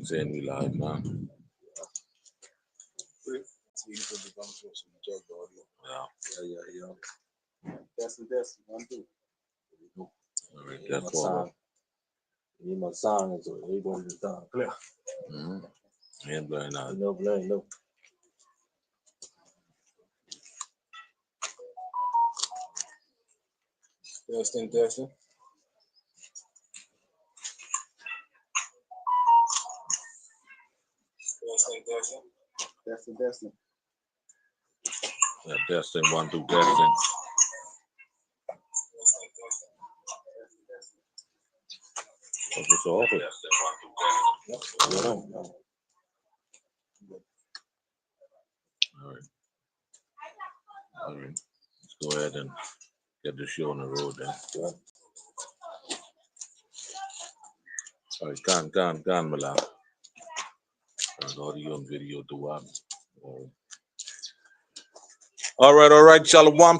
saying we live, man. Yeah. That's 1, 2. All right, that's My all. sound. My sound is able to sound clear. Ain't blowing out. No. Testing. Testing. Yeah, testing 1, 2, testing. What's off it? All right. Let's go ahead and get the show on the road then. All right, can, Mala. Audio and video to one. All right. Shalom.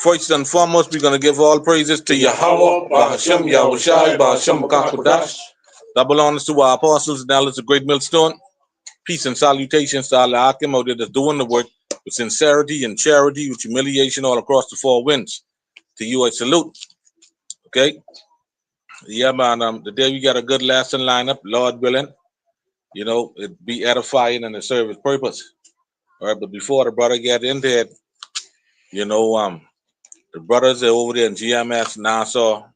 First and foremost, we're going to give all praises to Yahweh, Bahashem, Yahushai, Bahashem, Bakakudash. Double honors to our apostles and elders of Great Millstone. Peace and salutations to Allah Akim out there that's doing the work with sincerity and charity, with humiliation all across the four winds. To you, I salute. Okay? Yeah, man. Today we got a good lesson lineup, Lord willing. You know, it be edifying and it serve its purpose. All right, but before the brother get into it, you know, the brothers are over there in GMS Nassau.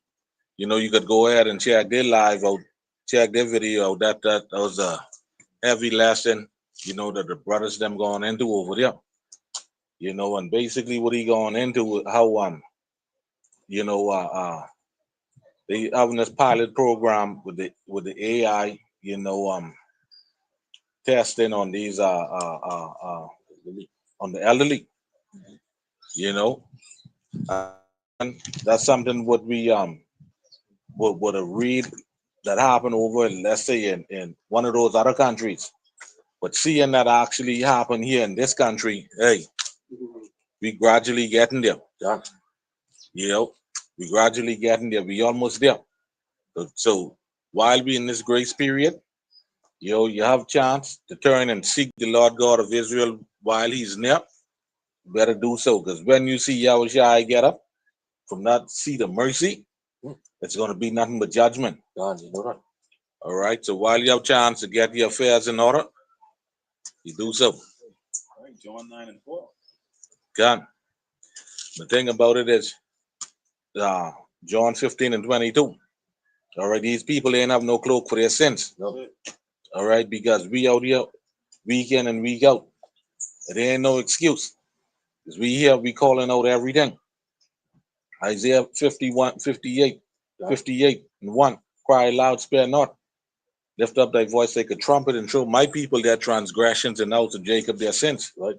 You know, you could go ahead and check their live out, check their video out. That was a heavy lesson, you know, that the brothers them going into over there. You know, and basically what he going into, how you know, they having this pilot program with the AI, you know, testing on these on the elderly, you know. And that's something what we would have read that happened over, let's say, in one of those other countries. But seeing that actually happen here in this country, hey, we gradually getting there. Yeah. You know, we gradually getting there. We almost there. So while we in this grace period, you know, you have chance to turn and seek the Lord God of Israel while he's near. Better do so, because when you see Yahushua get up from that seat of mercy, it's going to be nothing but judgment. God, you know that. All right. So while you have chance to get your affairs in order, you do so. All right, John 9 and 4. God. The thing about it is, John 15 and 22. All right. These people ain't have no cloak for their sins. No. All right. Because we out here week in and week out. There ain't no excuse. Because we here, we calling out everything. Isaiah 51, 58, 58 and 1. Cry loud, spare not. Lift up thy voice like a trumpet and show my people their transgressions and out of Jacob their sins. Right?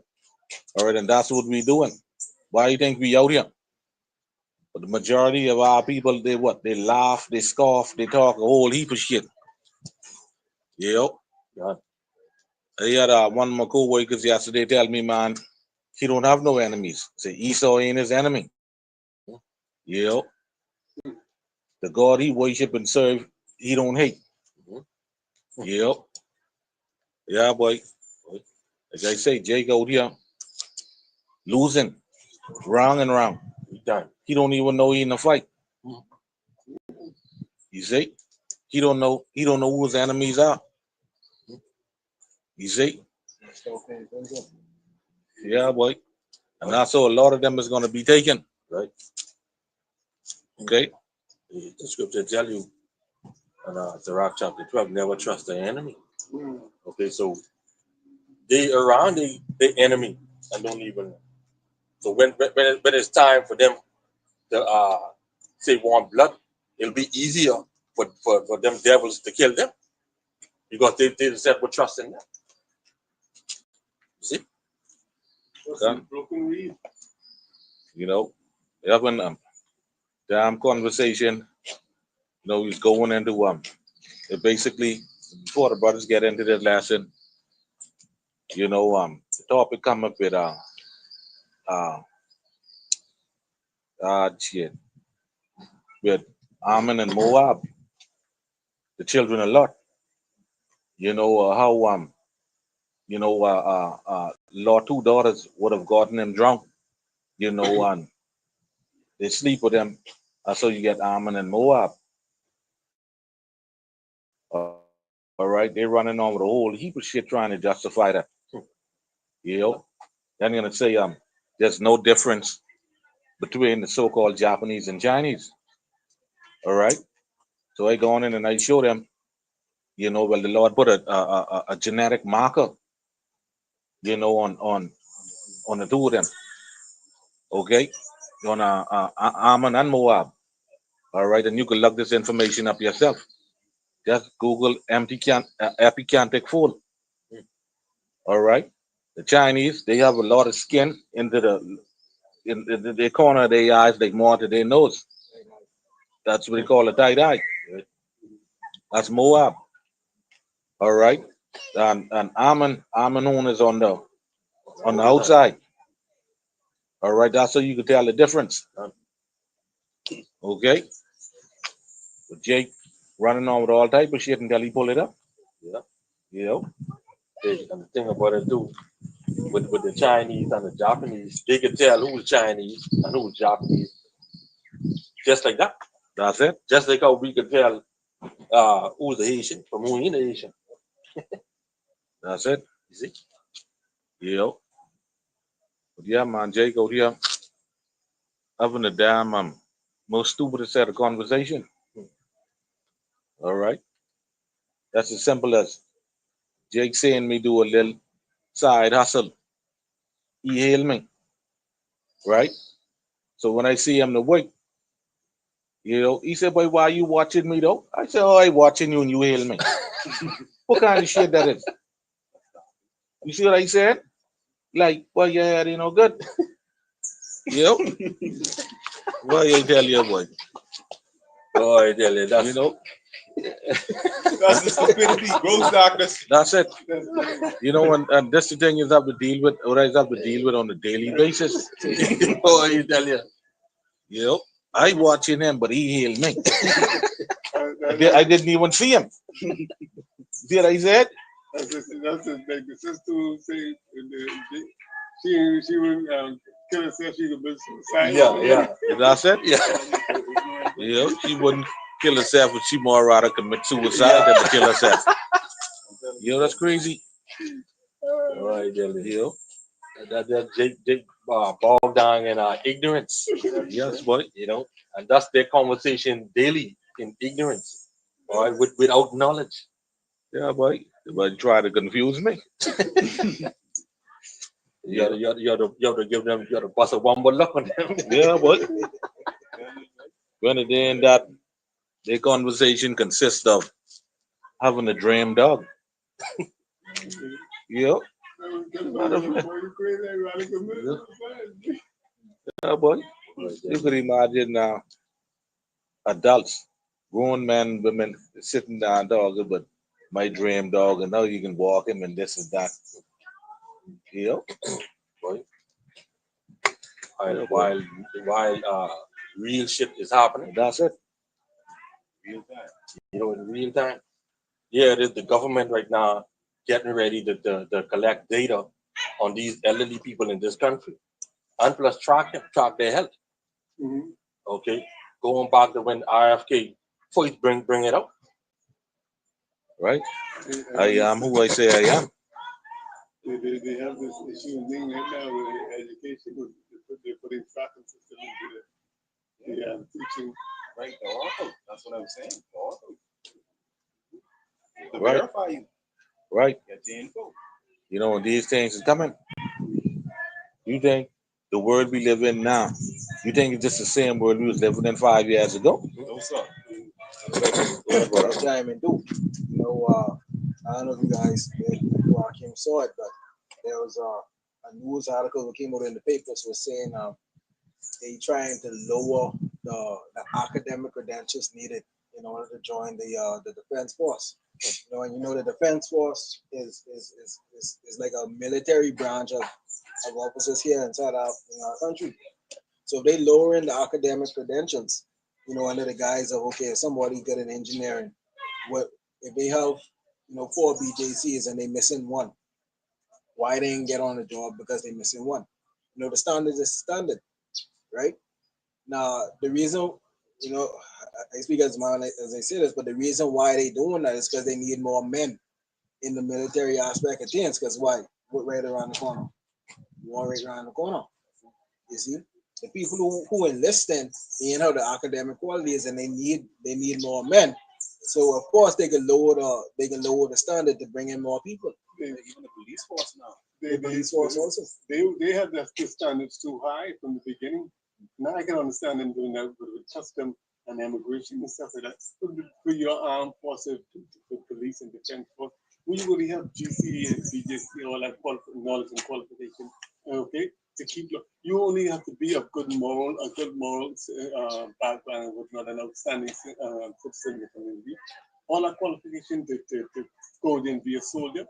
All right, and that's what we doing. Why do you think we out here? But the majority of our people, they what? They laugh, they scoff, they talk a whole heap of shit. Yep. Yeah. I had one of my co-workers yesterday tell me, man, he don't have no enemies. Say Esau ain't his enemy. Yep. The God he worship and serve, he don't hate. Yep. Yeah, boy. As I say, Jake out here losing, round and round. He don't even know he in a fight. You see? He don't know who his enemies are. You see? Yeah, boy. And also a lot of them is gonna be taken. Right. Okay. The scripture tell you in Sirach chapter 12, never trust the enemy. Okay, so they around the enemy and don't even. So when it's time for them to say want blood, it'll be easier for them devils to kill them because they said we trust in them. You see? Broken reed. You know, having damn conversation. You know, he's going into it basically before the brothers get into the lesson. You know, the topic come up with shit with Ammon and Moab, the children of Lot. You know how Lord two daughters would have gotten them drunk. You know, and they sleep with them. So you get Ammon and Moab. All right, they're running on with a whole heap of shit trying to justify that. You know, then you're gonna say there's no difference between the so-called Japanese and Chinese. All right, so I go on in and I show them. You know, well the Lord put a genetic marker. You know, on the two of them. Okay, on Ammon and Moab. All right, and you can look this information up yourself. Just Google epicantic fold. All right. The Chinese, they have a lot of skin into the corner of their eyes, like more to their nose. That's what they call a tight eye. That's Moab. All right. And Ammon is on the outside. All right. That's so you can tell the difference. Okay. But Jake running on with all type of shit until he pull it up. Yeah. You know. And the thing about it too, with the Chinese and the Japanese, they can tell who's Chinese and who's Japanese, just like that. That's it. Just like how we can tell who's the Haitian from who ain't the Haitian. That's it. You see? You know. But yeah, man, Jake out here having a damn most stupidest set of conversation. All right. That's as simple as Jake saying me do a little side hustle. He hail me, right? So when I see him the week, you know, he said, "Boy, why you watching me though?" I said, "Oh, I watching you and you hail me." What kind of shit that is? You see what I said? Like, well, your head ain't no good. You know? Well, I tell you, boy. Oh, I tell you, You know, That's the stupidity, gross darkness. that's it. You know, and that's the thing you have to deal with, or I have to deal with on a daily basis. oh, I tell you. You know, I watching him, but he hailed me. I didn't even see him. See what I said? That's like the sister who say she would kill herself. She could be suicide. Yeah. That's it. Yeah. You know, she wouldn't kill herself, but she more rather commit suicide than to kill herself. You know, that's crazy. Oh, I tell you. You know, That Jake bogged down in ignorance. yes, boy. You know, and that's their conversation daily in ignorance, all right, without knowledge. Yeah, boy. But try to confuse me. You have to give them, you have to bust a one more look on them. Yeah, boy. When it end that their conversation consists of having a dream dog. Yeah, yeah, boy. You could imagine now adults, grown men, women sitting down talking, but my dream dog, and now you can walk him and this and that. You know? Right? While real shit is happening, That's it. you know, in real time. Yeah, it is the government right now getting ready to collect data on these elderly people in this country, and plus track their health. Mhm. Okay, going back to when RFK first bring it up. Right? I am who I say I am. They have this issue thing right now with education. They're putting tracking system into the teaching. Right, the auto. That's what I'm saying. The auto. To Right. verify you. Right? Get the info. You know, when these things is coming, you think the world we live in now, you think it's just the same world we was living in 5 years ago? No, sir. What I chime in do. You know, I don't know if you guys Joachim saw it, but there was a news article that came out in the papers was saying they trying to lower the academic credentials needed in order to join the defense force. You know, and you know the defense force is like a military branch of officers here inside our country. So if they lowering the academic credentials, you know, under the guise of okay, if somebody good in engineering, what if they have 4 BJCs and they missing one. Why they didn't get on the job? Because they missing one. The standard is standard, right? Now the reason, I speak as man as I say this, but the reason why they doing that is because they need more men in the military aspect of things. Because why? What right around the corner? War right around the corner. You see, the people who enlisting, the academic qualities, and they need more men. So of course they can lower the standard to bring in more people. Even the police force now. The police force also. They have the standards too high from the beginning. Now I can understand them doing that with custom and immigration and stuff like that. For your armed forces, for police and defense force, we really have GC and BJC, all that knowledge and qualification. Okay, to keep you only have to be a good moral background with not an outstanding citizen in the community. All that qualification to go in and be a soldier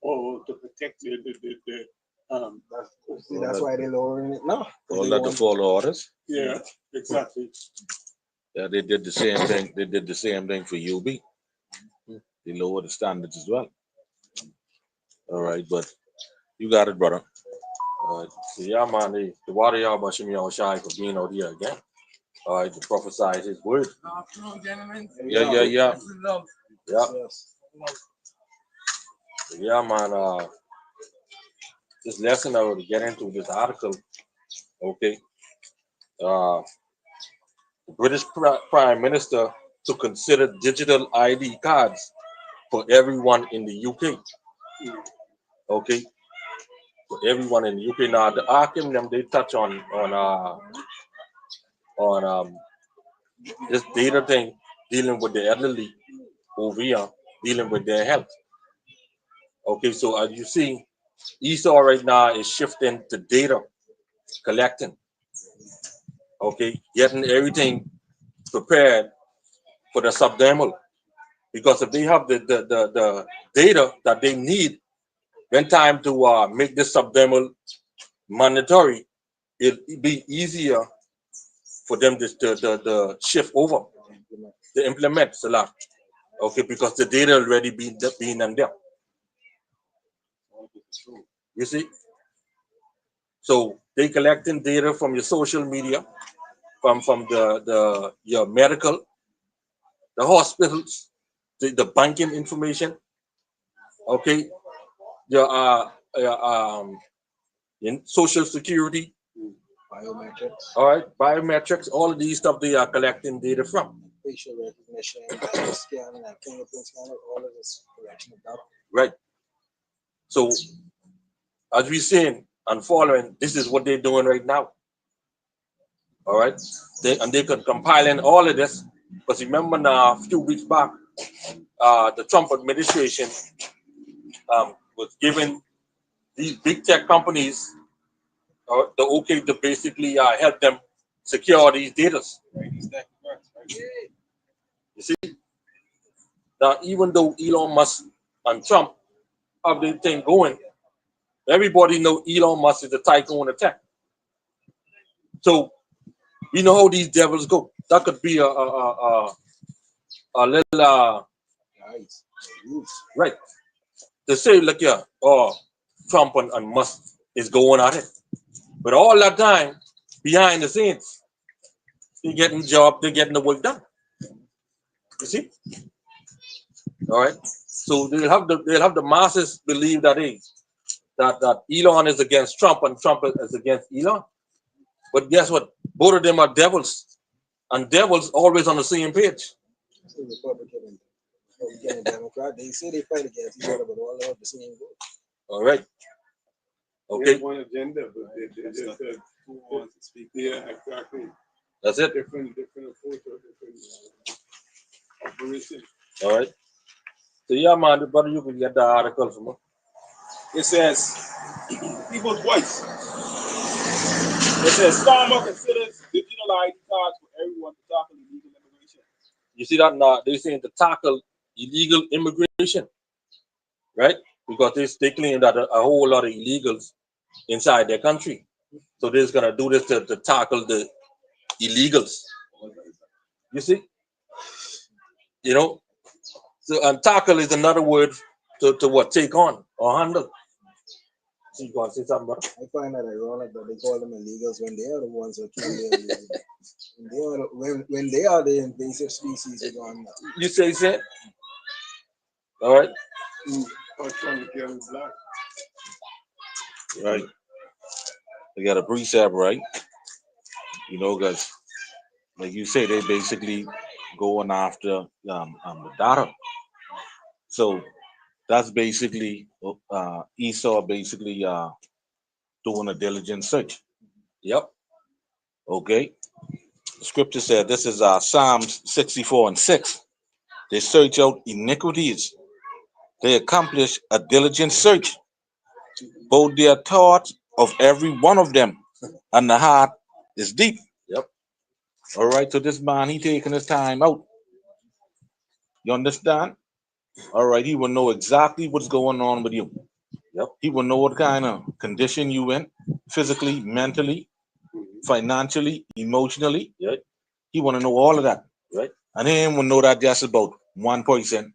or to protect that's why they're lowering it now. All that to follow orders. Yeah, exactly. Yeah, they did the same thing. They did the same thing for UB. They lowered the standards as well. All right, but you got it, brother. So yeah, man, the water y'all Qam Yasharahla for being out here again. All right, to prophesize his word. Good afternoon, gentlemen. Yeah. Yes, love. Yeah. Yes. So yeah, man, this lesson I will get into this article. Okay. The British Prime Minister to consider digital ID cards for everyone in the UK. Okay. For everyone in the UK. Now the Qam them they touch on this data thing dealing with the elderly over here, dealing with their health. Okay, so as you see, Esau right now is shifting to data collecting. Okay, getting everything prepared for the subdermal. Because if they have the data that they need when time to make this subdermal mandatory, it'll be easier for them to shift over, to implement Salah. Okay, because the data already being in there. You see? So they collecting data from your social media, from your medical, the hospitals, the banking information, okay, your in social security, Biometrics, all right, biometrics, all of these stuff they are collecting data from. facial recognition, scanning, and fingerprint scanner, all of this collection of data. Right. So as we saying and following, this is what they're doing right now. All right. They could compiling all of this. Because remember now, a few weeks back, the Trump administration was giving these big tech companies the okay to basically help them secure these data. You see? Now, even though Elon Musk and Trump have their thing going, everybody know Elon Musk is the tycoon of tech. So we know how these devils go. That could be a little Nice. right. To say like Trump and Musk is going at it. But all that time behind the scenes, they're getting job, they're getting the work done. You see? All right. So they'll have the masses believe that that Elon is against Trump and Trump is against Elon. But guess what? Both of them are devils. And devils always on the same page. Republican and Democrat, they say they fight against each other, but all have the same goal. All right. They Okay. have one agenda, but they just who wants to speak. Yeah, exactly. That's it. Different approach or different operation. All right. So yeah, man, brother, you can get the article from me. It says, People's Voice. It says, Starmer considers digital ID cards for everyone to tackle illegal immigration. You see that now? They're saying to tackle illegal immigration, right? Because they claim that a whole lot of illegals inside their country. So they're just gonna do this to tackle the illegals. You see? You know? So and tackle is another word to what? Take on or handle. So you gonna say something, bro? I find that ironic that they call them illegals when they are the ones who are killing the illegals. When they are the invasive species, they're gone. You say? All right. I was trying to kill black. Right. They got a precept, right? You know, because like you say, they basically going after the data. So that's basically Esau basically doing a diligent search. Yep. Okay. The scripture said this is Psalms 64:6. They search out iniquities. They accomplish a diligent search. Both their thoughts of every one of them, and the heart is deep. Yep. All right. So this man, he taking his time out. You understand? All right. He will know exactly what's going on with you. Yep. He will know what kind of condition you in, physically, mentally, financially, emotionally. Right. He want to know all of that. Right. And him will know that just about 1%.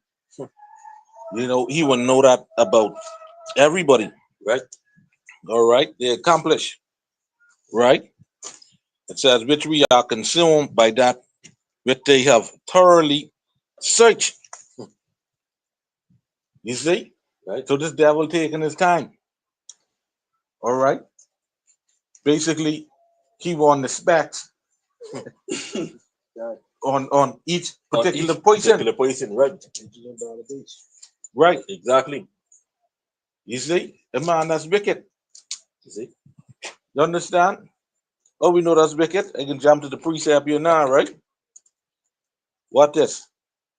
You know, he will know that about everybody. Right. All right. They accomplish. Right. It says, which we are consumed by that which they have thoroughly searched. You see? Right. So this devil taking his time. All right. Basically, he want the specs on each particular person. Particular person, right? Right. Exactly. You see? A man that's wicked. You see? You understand? Oh, we know that's wicked. I can jump to the precept here now, right? What this?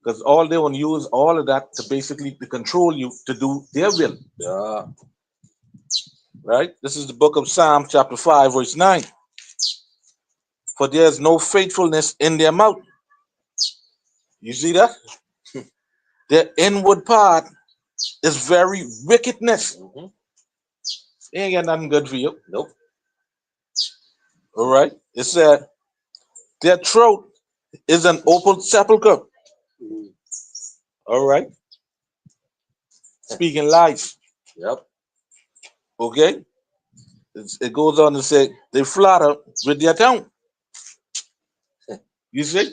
Because all they want to use all of that to basically to control you to do their will. Yeah. Right? This is the book of Psalm chapter 5, verse 9. For there is no faithfulness in their mouth. You see that? Their inward part is very wickedness. Mm-hmm. They ain't got nothing good for you. Nope. All right. It said their throat is an open sepulcher. All right. Speaking lies. Yep. Okay. It goes on to say they flatter with their tongue. You see?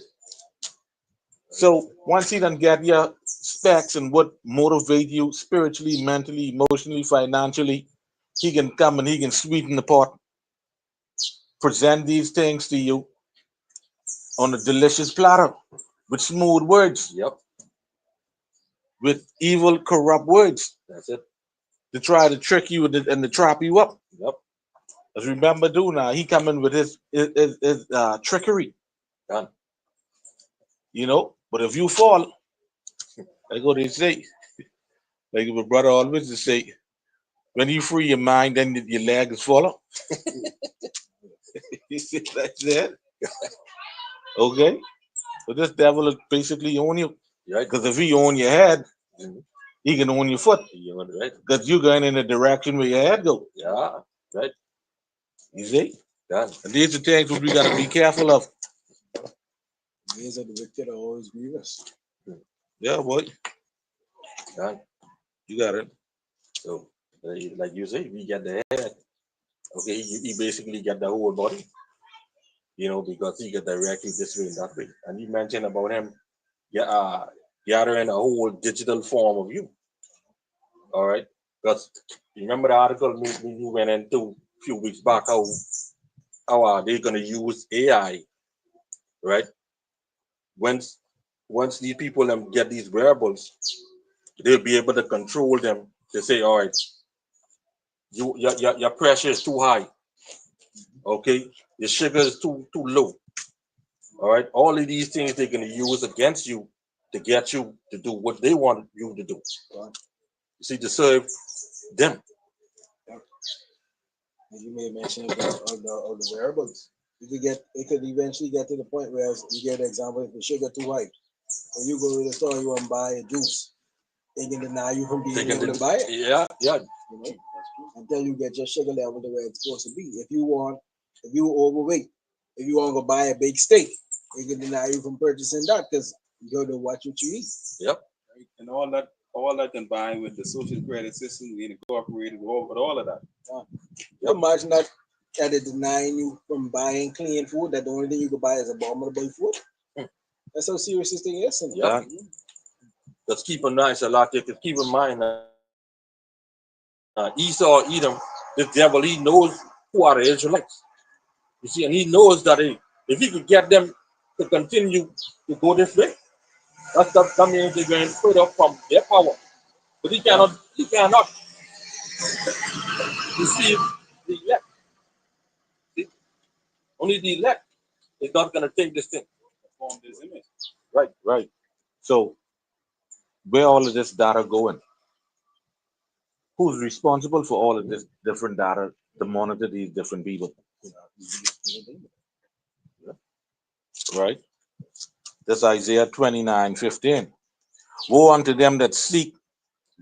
So once he done get your specs and what motivate you spiritually, mentally, emotionally, financially, he can come and he can sweeten the pot, present these things to you on a delicious platter with smooth words, Yep. with evil, corrupt words That's it. to try to trick you and to trap you up. Yep. As remember, do now he coming with his trickery, Done. you know. But if you fall, like what they say, like my brother always just say, when you free your mind, then your leg is fuller. You see that's it. Okay. So this devil is basically on you. Right. Because if he on your head, Mhm. he can own your foot. You're right. Because you're going in the direction where your head go. Yeah. Right. You see? Done. And these are things that we gotta be careful of. Ways of the wicked are always grievous. Yeah, boy. Done. You got it. So, like you say, we get the head. Okay, he basically get the whole body. You know, because he get directly this way and that way. And you mentioned about him, yeah, gathering a whole digital form of you. All right, because you remember the article we went into a few weeks back how are they gonna use AI, right? Once these people get these wearables, they'll be able to control them. They say, all right, your pressure is too high. Okay, your sugar is too low. All right, all of these things they're gonna use against you to get you to do what they want you to do. You see, to serve them. And you made mention of the wearables. It could eventually get to the point where you get an example if the sugar too high. When you go to the store, you want to buy a juice. They can deny you from being able to buy it. Yeah. You know, until you get your sugar level to where it's supposed to be. If you overweight, if you want to go buy a big steak, they can deny you from purchasing that because you got to watch what you eat. Yep. and all that combined with the social credit system being incorporated with all of that. You imagine that they're denying you from buying clean food, that the only thing you can buy is abominable food. That's how serious this thing is. Yeah. Just keep in mind, Salakia, keep in mind Esau, Edom, the devil, he knows who are the Israelites. You see, and he knows that if he could get them to continue to go this way, that means they're going further from their power. But he cannot deceive the elect. See? Only the elect is not going to take this thing. Form this image. Right. So where all of this data going? Who's responsible for all of this different data to monitor these different people? Right? That's Isaiah 29:15. Woe unto them that seek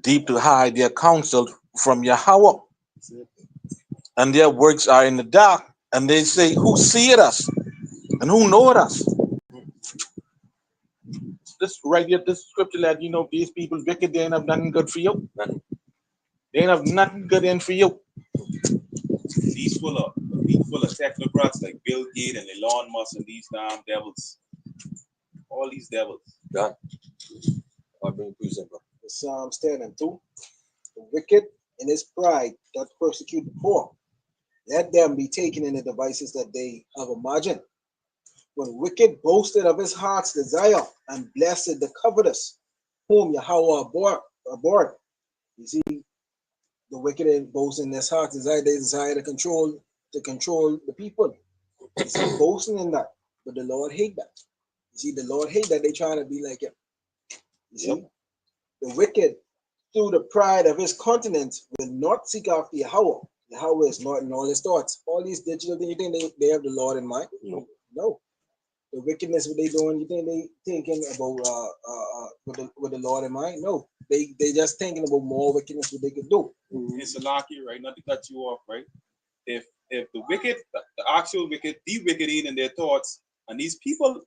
deep to hide their counsel from Yahweh, and their works are in the dark, and they say, who seeth us and who knoweth us? This right here, this scripture that these people wicked, they ain't have nothing good for you. They ain't have nothing good in for you. He's full of technocrats like Bill Gates and Elon Musk and these damn devils. All these devils. God. I'll bring present, bro. Psalms 10 and 2. The wicked in his pride that persecute the poor, let them be taken in the devices that they have imagined. When wicked boasted of his heart's desire and blessed the covetous, whom Yahweh abhorred. You see, the wicked boast in his heart's desire, they desire to control the people. You see, boasting in that, but the Lord hate that. You see, the Lord hate that they trying to be like him. You see, the wicked, through the pride of his continent, will not seek after Yahweh. Yahweh is not in all his thoughts. All these digital things, you think they have the Lord in mind? No. The wickedness, what they doing, you think they thinking about with the Lord in mind? No. They just thinking about more wickedness what they could do. It's a lucky, right? Not to cut you off, right? If the wicked, the actual wicked, the wicked in their thoughts, and these people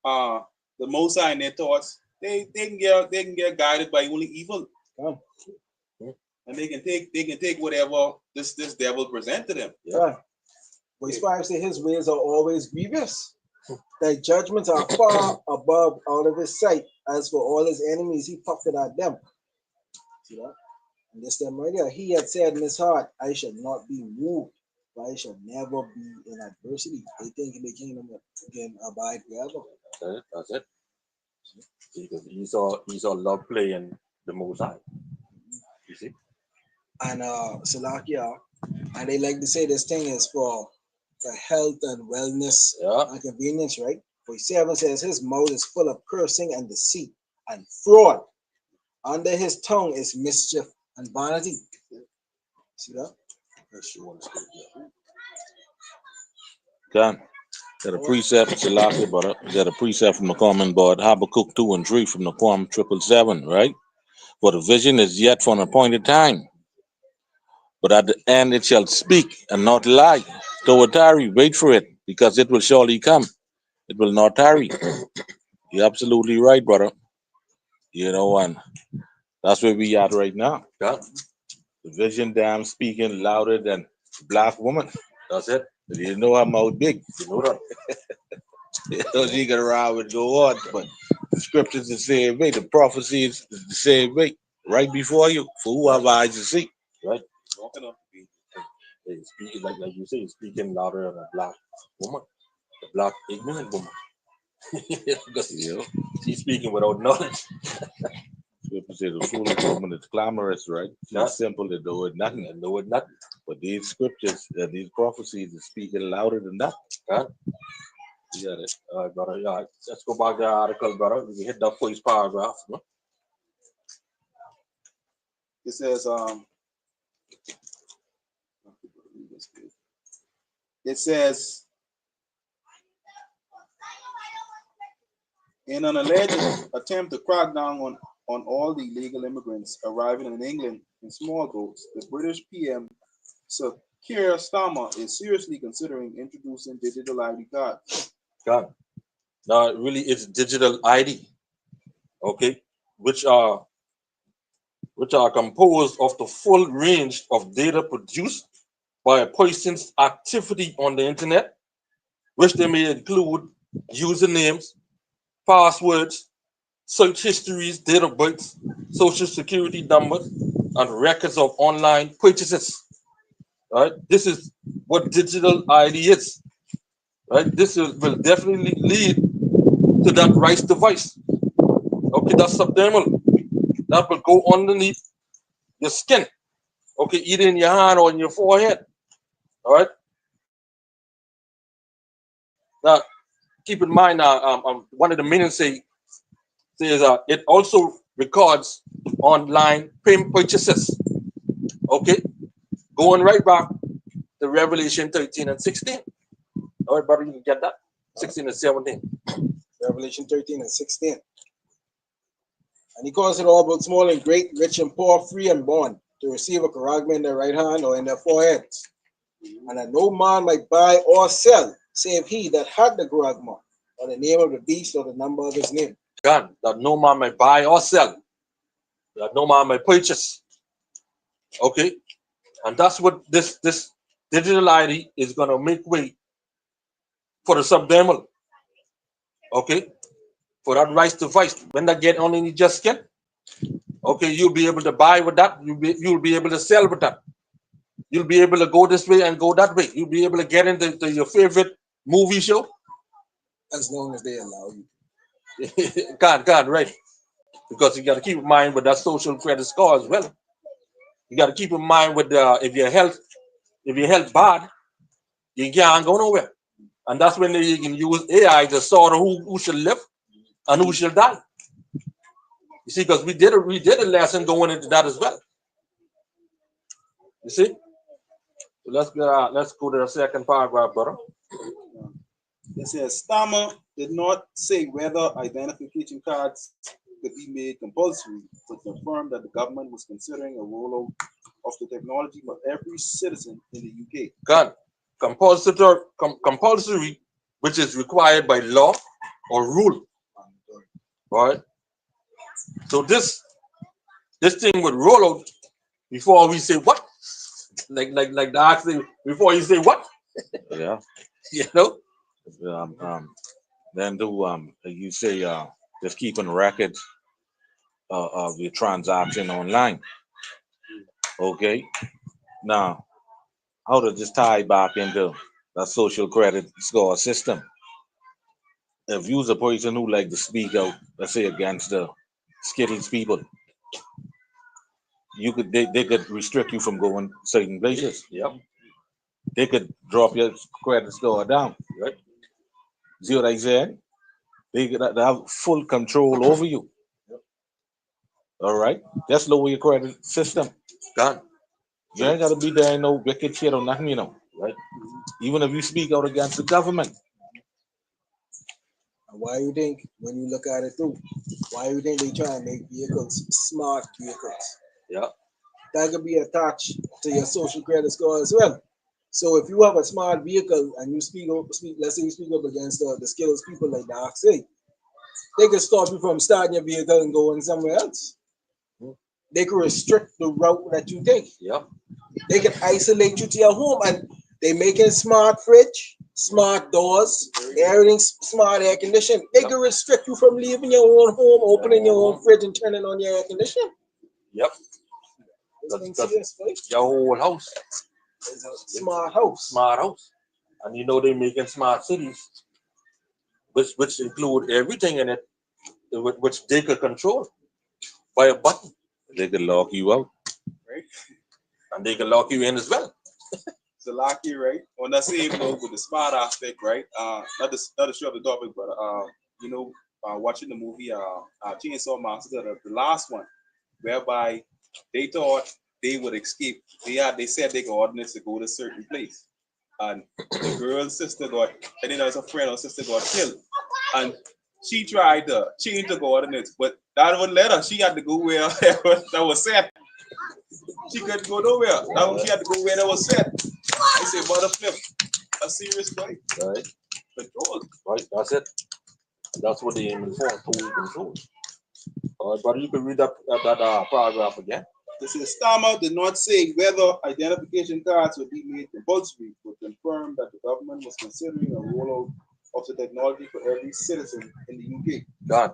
are the most high in their thoughts, they can get guided by only evil. And they can take whatever this devil present to them. Yeah. Verse 5 says his ways are always grievous. Thy judgments are far above out of his sight. As for all his enemies, he puffed at them. See that? And this them right here. He had said in his heart, I shall not be moved, for I shall never be in adversity. They think in the kingdom can abide forever. That's it. Because Esau love playing the Most High. You see? And Salakia, and they like to say this thing is for health and wellness and convenience, right? Verse 7 says his mouth is full of cursing and deceit and fraud. Under his tongue is mischief and vanity. See that? Got a precept, Salakia, brother. Got a precept from the common board, Habakkuk 2 and 3 from the Qam 777, right? For the vision is yet for an appointed time, but at the end it shall speak and not lie. Though it tarry, wait for it, because it will surely come. It will not tarry. You're absolutely right, brother. And that's where we at right now. Yeah. The vision damn speaking louder than black woman. That's it. You know her mouth big. You know that. She can around and go on, but the scriptures the same way. The prophecies is the same way. Right before you, for who have eyes to see. Right. It's speaking like you say, speaking louder than a black woman, a black ignorant woman. Because she's speaking without knowledge. Scripture says the foolish woman is clamorous, right? She's simple to know it nothing. And know it nothing. But these scriptures, these prophecies are speaking louder than that. Huh? You got it. All right, brother. Yeah, let's go back to the article, brother. We can hit that first paragraph. No? It says, in an alleged attempt to crack down on all the illegal immigrants arriving in England in small boats, the British PM Sir Keir Starmer is seriously considering introducing digital ID cards. God. Now, really, it's digital ID. Okay. which are composed of the full range of data produced by a person's activity on the internet, which they may include usernames, passwords, search histories, date of birth, social security numbers, and records of online purchases. Right? This is what digital ID is. Right? Will definitely lead to that right device. Okay, that's subdermal. That will go underneath your skin. Okay, either in your hand or in your forehead. All right. Now, keep in mind now, one of the minutes says it also records online purchases. Okay, going right back to Revelation 13 and 16. All right, brother, you can get that. 16 and 17. Revelation 13 and 16. And he calls it all both small and great, rich and poor, free and bond, to receive a charagma in their right hand or in their foreheads. And that no man might buy or sell, save he that had the charagma, or the name of the beast, or the number of his name. God, that no man may buy or sell, that no man may purchase. Okay, and that's what this digital ID is gonna make way for the subdermal. Okay, for that right device. When that get on in your skin, okay, you'll be able to buy with that. You'll be able to sell with that. You'll be able to go this way and go that way. You'll be able to get into your favorite movie show. As long as they allow you. God, right. Because you got to keep in mind with that social credit score as well. You got to keep in mind with if your health bad, you can't go nowhere. And that's when you can use AI to sort of who should live and who should die. You see, because we did a lesson going into that as well. You see? So let's go to the second paragraph, brother. It says Starmer did not say whether identification cards could be made compulsory, but confirmed that the government was considering a rollout of the technology for every citizen in the UK. God, compulsory, which is required by law or rule. All right. So this thing would roll out before we say what, like the accent before you say what. Yeah. You know. Then you say just keeping records of your transaction online. Okay. Now, how does this tie back into that social credit score system? If you're a person who like to speak out, let's say against the skittish people, they could restrict you from going certain places. Yep. They could drop your credit score down. Right. See what I said? They have full control over you. All right, that's lower your credit system. God. You ain't gotta be there in no wicked shit or nothing, right? Even if you speak out against the government. And why you think, when you look at it too, why you think they try and make vehicles smart vehicles? Yeah. That could be attached to your social credit score as well. So if you have a smart vehicle and you speak, let's say you speak up against the skills people like Dark say, they can stop you from starting your vehicle and going somewhere else. They can restrict the route that you take. Yep. They can isolate you to your home, and they make a smart fridge, smart doors, everything smart air conditioning. They can restrict you from leaving your own home, opening your own fridge, and turning on your air conditioning. Yep. That's your whole house. It's a smart house. Smart house. And they're making smart cities, which include everything in it, which they could control by a button. They could lock you out. Right? And they can lock you in as well. So lucky, right? On that same note with the smart aspect, right? Not to show up the topic, but watching the movie Chainsaw Massacre, the last one, whereby they thought they would escape. They said they got ordinance to go to a certain place. And the girl's sister as a friend or sister got killed. And she tried to change the coordinates, but that wouldn't let her. She had to go where that was set. She couldn't go nowhere. She had to go where that was set. I say, what a flip. A serious fight. Right. Control. Right, that's it. That's what they aiming for, total control. All right, brother, you can read that paragraph again. This is Starmer did not say whether identification cards would be made compulsory, but confirmed that the government was considering a rollout of the technology for every citizen in the UK. Done.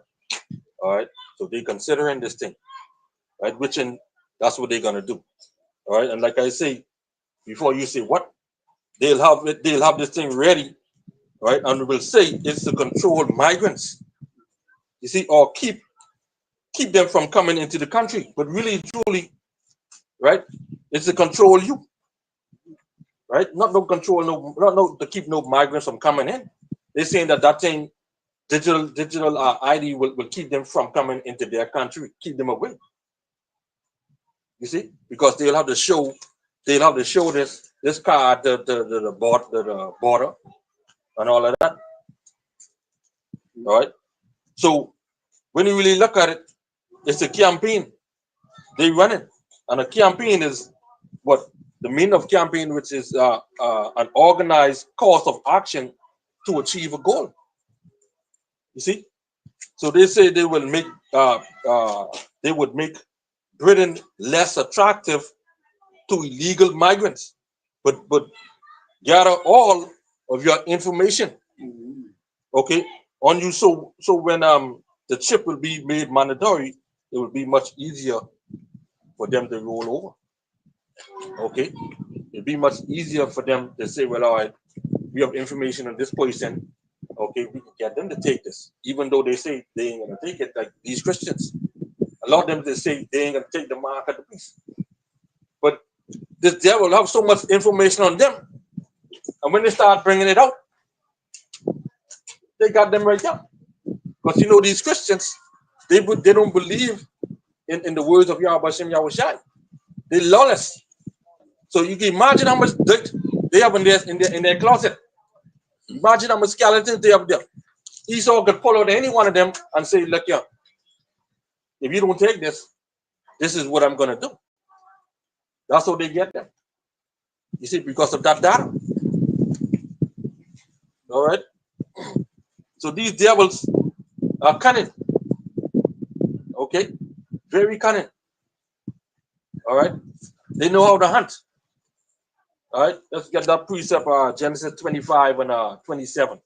All right. So they're considering this thing, right? That's what they're gonna do. All right. And like I say, before you say what, they'll have this thing ready, right? And we'll say it's to control migrants. You see, or keep them from coming into the country. But really, truly, right? It's to control you, right? Not to keep no migrants from coming in. They're saying that thing, digital ID will keep them from coming into their country, keep them away. You see, because they'll have to show this card, the border, and all of that. All right. So when you really look at it, it's a campaign they run it, and a campaign is what the meaning of campaign, which is an organized course of action to achieve a goal. You see, so they say they would make Britain less attractive to illegal migrants, but gather all of your information, okay, on you. So when the chip will be made mandatory, it will be much easier for them to roll over. Okay, it'd be much easier for them to say, well, all right, we have information on this person. Okay, we can get them to take this, even though they say they ain't gonna take it. Like these Christians, a lot of them they say they ain't gonna take the mark of the beast. But this devil have so much information on them, and when they start bringing it out, they got them right there. Because you know these Christians, they don't believe in the words of Yahweh Shem Yahushai. They're lawless. So you can imagine how much dirt they have in their closet. Imagine how much skeletons they have there. Esau could pull out any one of them and say, look here, if you don't take this, this is what I'm gonna do. That's how they get them. You see, because of that data. All right. So these devils are cunning. Okay, very cunning. All right, they know how to hunt. All right, let's get that precept, Genesis 25 and 27.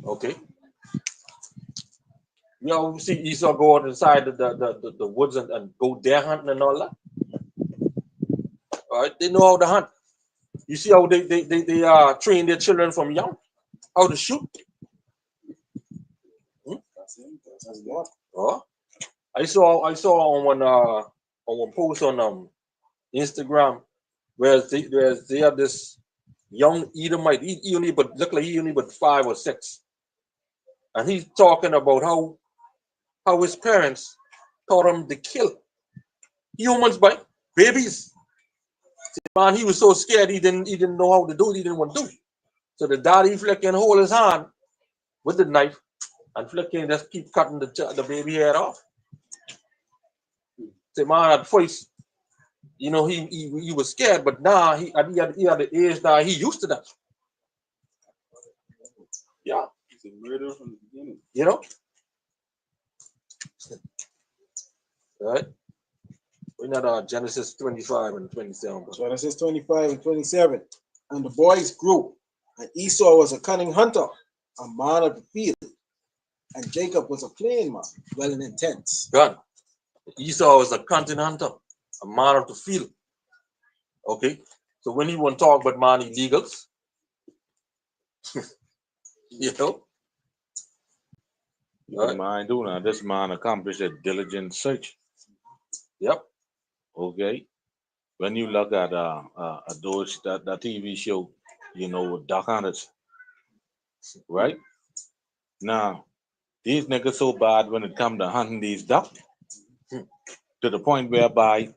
Okay. You know, we see Esau go out inside the woods and go deer hunting and all that. All right, they know how to hunt. You see how they train their children from young how to shoot. Oh, I saw on one post on Instagram where they have this young Edomite. He only but look like he only but 5 or 6, and he's talking about how his parents taught him to kill humans by babies. Man, he was so scared he didn't know how to do it. He didn't want to do it. So the daddy flicking hold his hand with the knife and flicking just keep cutting the baby head off. So man, at first, you know, he was scared, but now he had the age now he used to that. Yeah, It's a murder from the beginning. you know. All right. We're not Genesis 25 and 27. Genesis 25 and 27. And the boys grew, and Esau was a cunning hunter, a man of the field, and Jacob was a plain man, dwelling in tents. Done. Esau was a cunning hunter, a man of the field. Okay. So when he won't talk about man illegals, you know. You don't mind doing that. This man accomplished a diligent search. Yep. Okay. When you look at those that TV show, you know, with duck hunters, right? Now, these niggas so bad when it come to hunting these duck, to the point whereby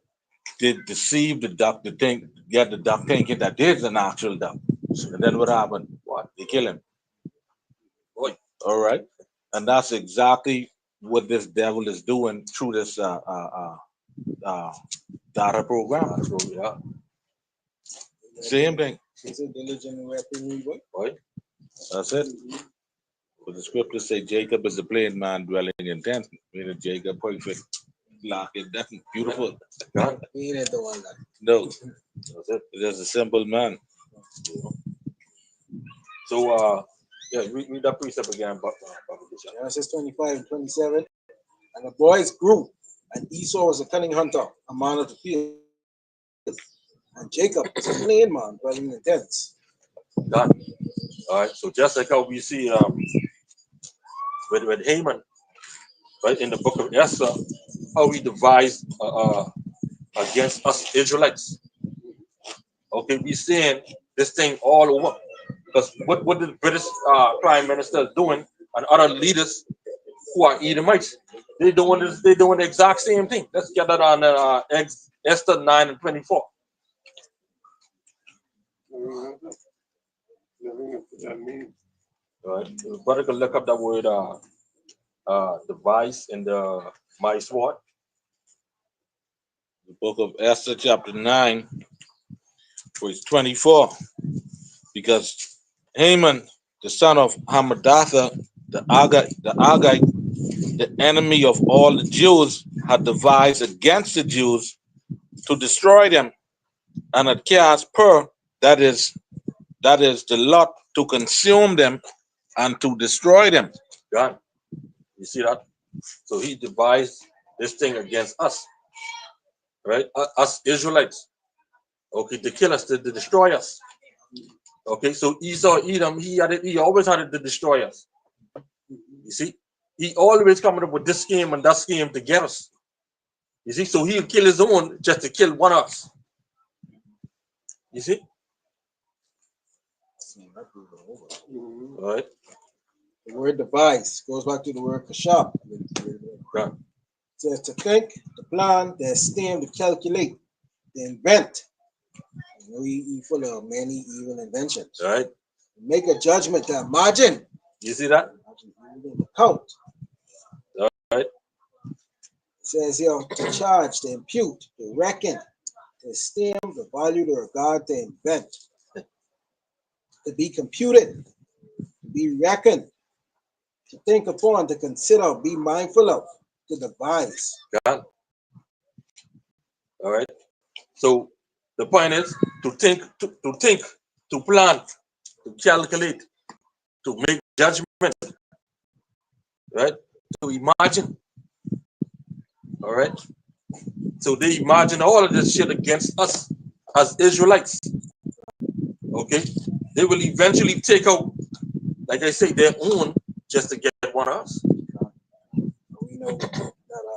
they deceive the duck to get the duck thinking that there's an actual duck. And then what happened? What? They kill him. Boy. All right. And that's exactly what this devil is doing through this data program. Yeah. Same thing. It's a diligent weapon, boy. Boy. That's it. But the scriptures say Jacob is a plain man dwelling in tents, meaning Jacob perfect, black and definitely beautiful. God, We ain't into all that. No, that's it. just a simple man. So, yeah, read that precept again, Papa Bishop. Genesis 25 and 27. And the boys grew, and Esau was a cunning hunter, a man of the field. And Jacob was a plain man dwelling in tents. God. All right. So just like how we see with Haman, right, in the book of Esther, how he devised against us Israelites. Okay, we seeing this thing all over. Because what the British Prime Minister is doing and other leaders who are Edomites, they're doing the exact same thing. Let's get that on Esther 9 and 24. That means All right. Brother can look up that word device in the my sword. The book of Esther, chapter 9, verse 24. Because Haman, the son of Hammedatha, the Agagite, the enemy of all the Jews, had devised against the Jews to destroy them, and had cast pur, that is the lot, to consume them and to destroy them. God, you see that? So he devised this thing against us, right? Us Israelites. Okay, to kill us, to destroy us. Okay, so Esau, Edom, he always had it to destroy us. You see, he always coming up with this scheme and that scheme to get us. You see, so he'll kill his own just to kill one of us. You see? All right. The word device goes back to the word kashab. Right. It says to think, to plan, to esteem, to calculate, to invent. You know, he full of many evil inventions. All right. Make a judgment, to imagine. You see that? To count. All right. It says here to charge, to impute, to reckon, to esteem, to value, to regard, to invent, to be computed, to be reckoned, to think upon, to consider, be mindful of, to devise. God. All right. So the point is to think, to plan, to calculate, to make judgment, right? To imagine. All right. So they imagine all of this shit against us as Israelites. Okay. They will eventually take out, like I say, their own just to get one of us. We know that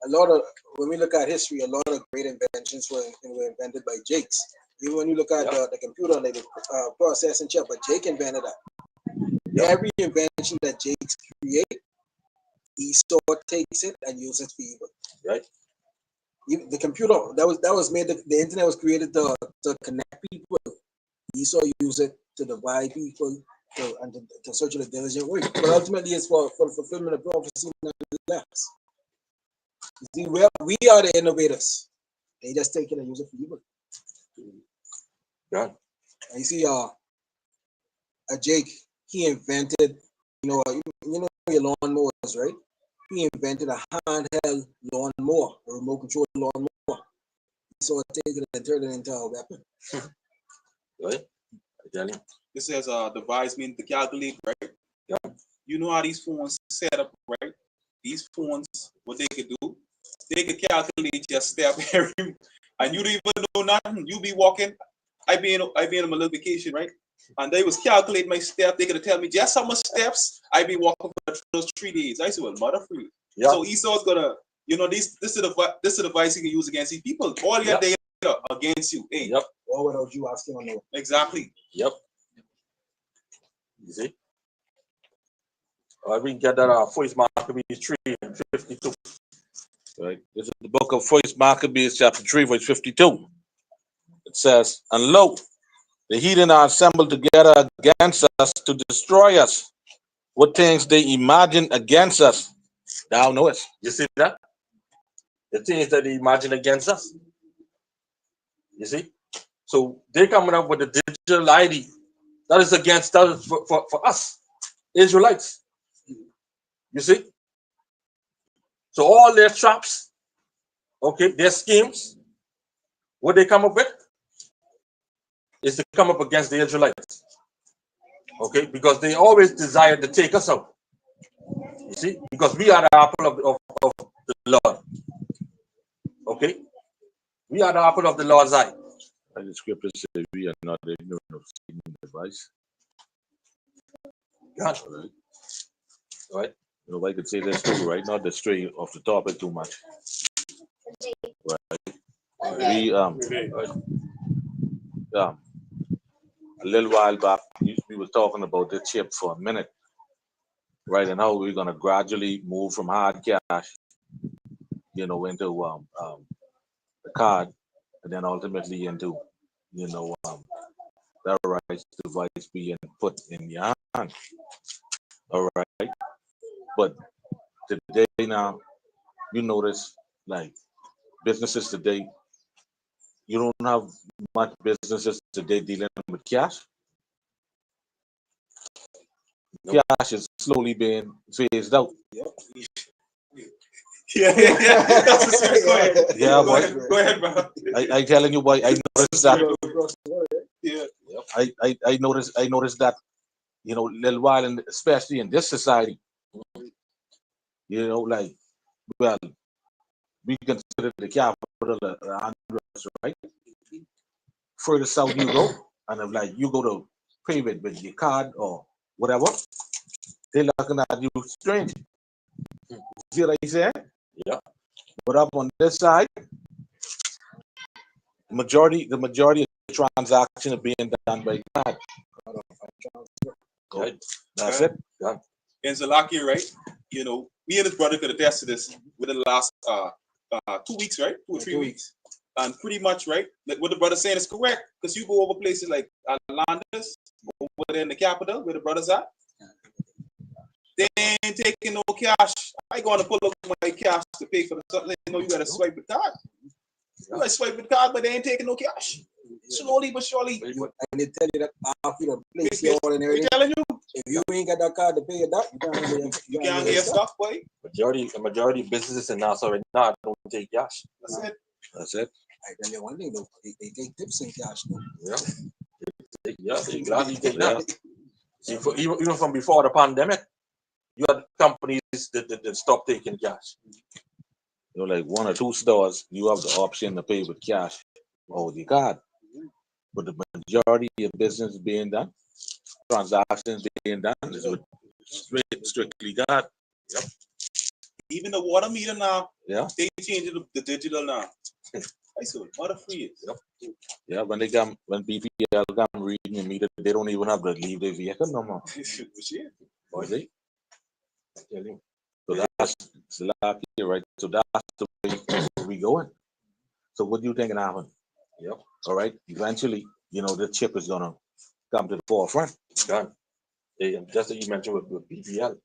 a lot of, when we look at history, a lot of great inventions were invented by Jakes. Even when you look at the computer, like the processing chip, but Jake invented that. Every invention that Jakes create, Esau takes it and uses it for evil. Right. Even the computer that was made. The internet was created to connect people. Esau used it to divide people to search the diligent way. But ultimately, it's for the fulfillment of prophecy. Less. See, we are the innovators. They just take it and use it for evil. Yeah. And you see, Jake, he invented, you know your lawnmowers, right? He invented a handheld lawnmower, a remote control lawnmower. So take it and turn it into a weapon. Right. Exactly. This says device means to calculate, right? Yeah. You know how these phones set up, right? These phones, what they could do, they could calculate your step every, and you don't even know nothing. You be walking. I be in a little vacation, right? And they was calculating my step. They could tell me just how much steps I be walking for those 3 days. I said, well, mother free. Yeah. So Esau's gonna, this is the device he can use against these people. All your data against you. Hey. Yep. All without you asking on no. Exactly. Yep. You see? We can get that First Maccabees 3 and 52. Right. This is the book of First Maccabees, chapter 3, verse 52. It says, and lo, the heathen are assembled together against us to destroy us. What things they imagine against us, thou knowest. You see that? The things that they imagine against us. You see? So they're coming up with a digital ID that is against us for us. Israelites. You see? So all their traps, okay, their schemes, what they come up with is to come up against the Israelites. Okay, because they always desire to take us out. You see, because we are the apple of the Lord. Okay, we are the apple of the Lord's eye. Like the scripture says, we are not ignorant of Satan's device. Yeah. Right? Right. You know, I could say this too, right? Not to stray off the topic too much. Right. We a little while back, we was talking about the chip for a minute, right? And how we're gonna gradually move from hard cash, you know, into the card, and then ultimately into, you know, that right device being put in your hand. All right. But today now, you notice like businesses today, you don't have much businesses today dealing with cash. Nope. Cash is slowly being phased out. Yeah. That's a serious. Go ahead. Yeah, Go ahead. Go ahead, bro. I telling you, boy, I noticed that. Yeah. I noticed that, you know, little while, and especially in this society, you know, like, well, we consider the capital the hundreds, right? Further south you go, and if like you go to pay with your card or whatever, they're looking at you strange. See what I saying? Yeah. But up on this side, the majority of transactions are being done by card. Right. That's Yeah. it. Done. And Zalaki, right? You know, me and his brother could attest to this within the last 2 weeks, right? 2 or 3 weeks. And pretty much, right? Like what the brother saying is correct. Because you go over places like Atlantis, over there in the capital, where the brothers at, they ain't taking no cash. I going to pull up my cash to pay for the something. You know, you got to swipe the card. You got to swipe the card, but they ain't taking no cash. Slowly but surely. And they tell you that after the place you all and We everything. telling you, If you ain't got that card to pay your debt, you can't get stuff, boy. The majority of businesses in Nassau right now don't take cash. That's it. That's it. I tell you one thing though, they take tips in cash though. Yeah. They gladly take that. See, even from before the pandemic, you had companies that stopped taking cash. You know, like one or two stores, you have the option to pay with cash or with your card. But the majority of business being done, transactions being done, is with strictly card. Yep. Even the water meter now, Yeah. they changed it to the digital now. I said, water free is. Yep. Yeah, when BPL come reading your meter, they don't even have to leave their vehicle no more. Shit. Boy, they. Tell you. So that's the lucky, right? So that's the way we going. So what do you think can happen? Yep. All right. Eventually, you know, the chip is gonna come to the forefront. Done. Just as you mentioned with BPL,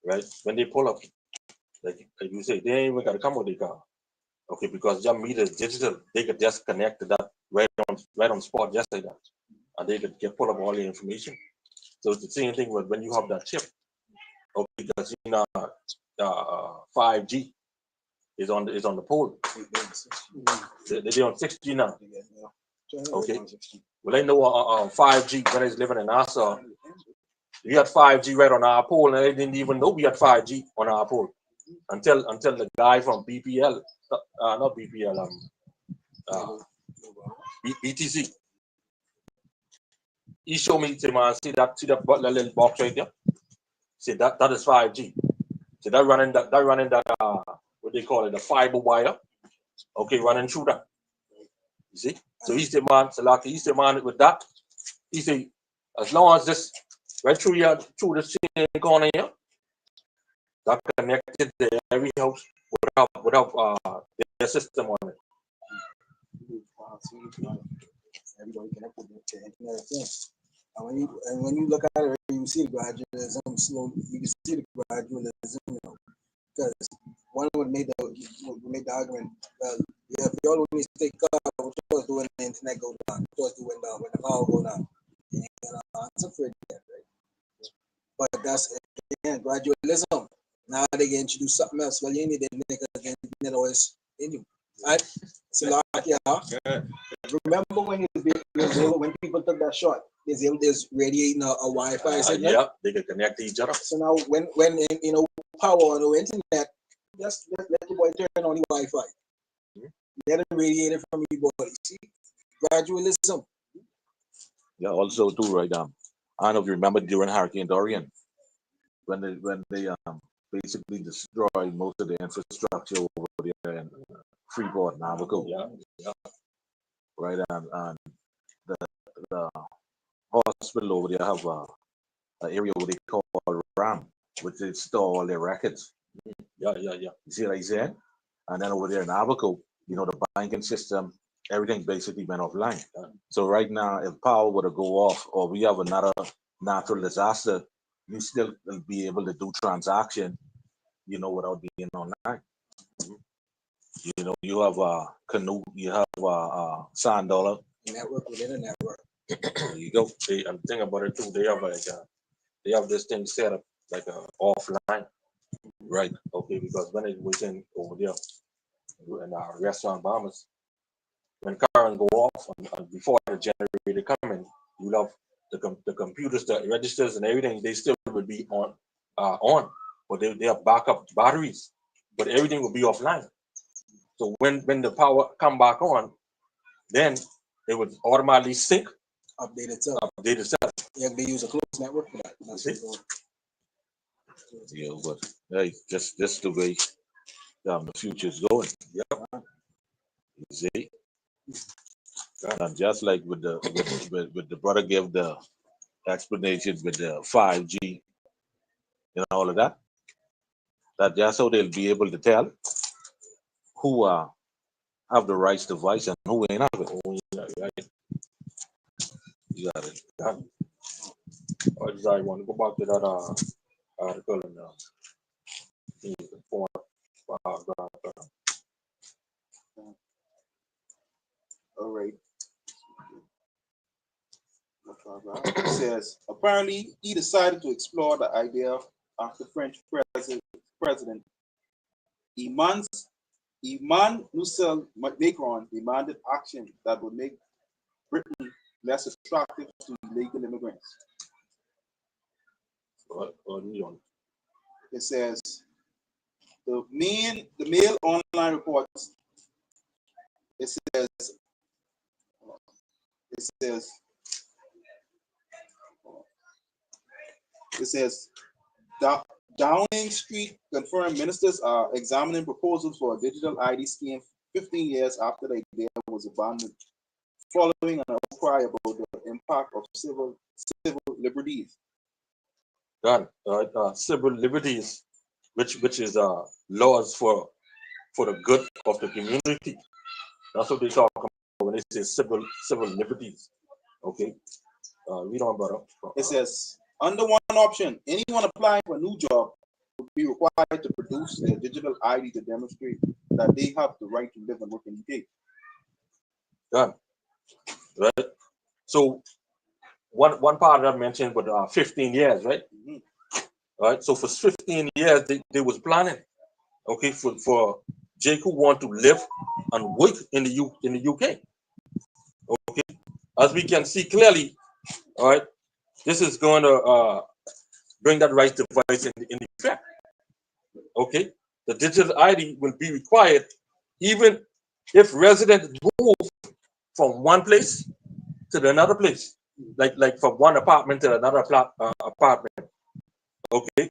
right? When they pull up, like you say, they ain't even got to come with their car. Okay, because your meter is digital, they could just connect to that right on spot, just like that, and they could get pull up all the information. So it's the same thing with when you have that chip. Okay, because you know, 5G is on the pole. They're on 6G now. Okay. Well, I know 5G when I was living in Nassau, we had 5G right on our pole, and I didn't even know we had 5G on our pole until the guy from BPL, not BPL, BTC. He showed me, say, man, see that little box right there. See that is 5G. See that running that what they call it, the fiber wire. Okay, running through that. You see? So he said, man, Salaki, he said, man, with that, he said, as long as this right through the same corner here, that connected to every house without their system on it. Everybody connected to the internet things. And when you look at it, you see the gradualism slowly. You can see the gradualism, you know, because one would make the argument, well, yeah, if y'all only stay car, what y'all do when the internet go down, what y'all do when the power go down. You ain't gonna answer for that, right? But that's again gradualism. Now they can introduce something else. Well, you need to make again always in you. Right? So like, yeah. Remember when when people took that shot, there's radiating a Wi-Fi signal. Yeah, they can connect to each other. So now when power on the internet, just let the boy turn on the Wi-Fi. Let it radiate it from your body. See, gradualism. Yeah, also too, right? I don't know if you remember during Hurricane Dorian, when they basically destroyed most of the infrastructure over there in Freeport, Navico. Yeah. Right, and the hospital over there have an area where they call RAM, which they store all their records. Yeah. You see what I said? And then over there in Navico, the banking system, everything basically went offline. So right now, if power were to go off, or we have another natural disaster, you still will be able to do transaction, without being online. You have Canoe, you have Sand Dollar. Network within a network. There you go. And the thing about it too, they have this thing set up like offline. Right. Okay, because when it was in over there in our restaurant bombers, when current go off and before the generator come in, you have the computers, the registers and everything, they still would be on, but they have backup batteries, but everything will be offline. So when the power come back on, then it would automatically sync, Update itself. Yeah, they use a closed network for that. That's it. Yeah, but hey, just the way the future's going. Yeah. You see? And just like with the brother gave the explanation with the 5G and all of that, that just so they'll be able to tell who have the rights device and who ain't have it. Oh, yeah, right. You got it. Yeah. I just want to go back to that article and the fourth paragraph. All right. It says, apparently, he decided to explore the idea after French President Emmanuel Macron demanded action that would make Britain less attractive to illegal immigrants. It says, the Mail online reports, it says Downing Street confirmed ministers are examining proposals for a digital ID scheme 15 years after the idea was abandoned, following an outcry about the impact of civil liberties. Civil liberties, which is laws for the good of the community. That's what they talk about when they say civil liberties. Okay, read on, brother. It says, under one option, anyone applying for a new job would be required to produce their digital ID to demonstrate that they have the right to live and work in the UK. Done. Right. So one part that I mentioned was 15 years, right? Mm-hmm. Right. So for 15 years they was planning, okay, for Jake who want to live and work in the UK. Okay, as we can see clearly, all right, this is going to bring that right device in effect. Okay, the digital ID will be required even if residents move from one place to another place, like from one apartment to another apartment. Okay,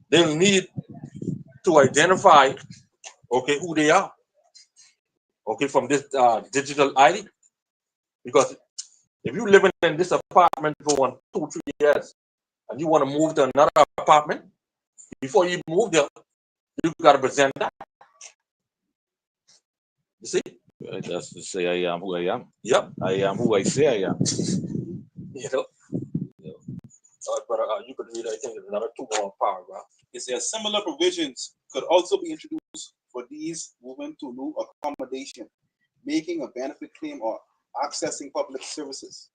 they'll need to identify, okay, who they are, okay, from this digital ID, because if you're living in this apartment for 2, 3 years and you want to move to another apartment, before you move there, you got to present that. You see? Right, that's to say I am who I am. Yep. I am who I say I am. You know. But you could read, I think, another 2 more paragraphs. It says similar provisions could also be introduced for these moving to new accommodation, making a benefit claim, or accessing public services.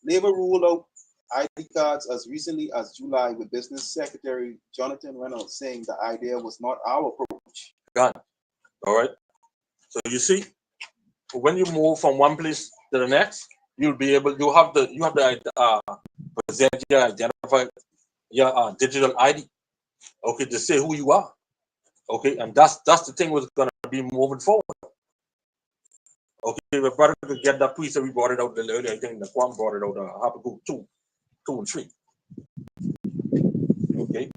Labor ruled out ID cards as recently as July with Business Secretary Jonathan Reynolds saying the idea was not our approach. Got it. All right. So you see, when you move from one place to the next, you'll be able. You have the present your identify your digital ID. Okay, to say who you are. Okay, and that's the thing was gonna be moving forward. Okay, we're probably gonna get that piece that we brought it out a little earlier. I think the Qam brought it out. Habakkuk 2 and 3. Okay,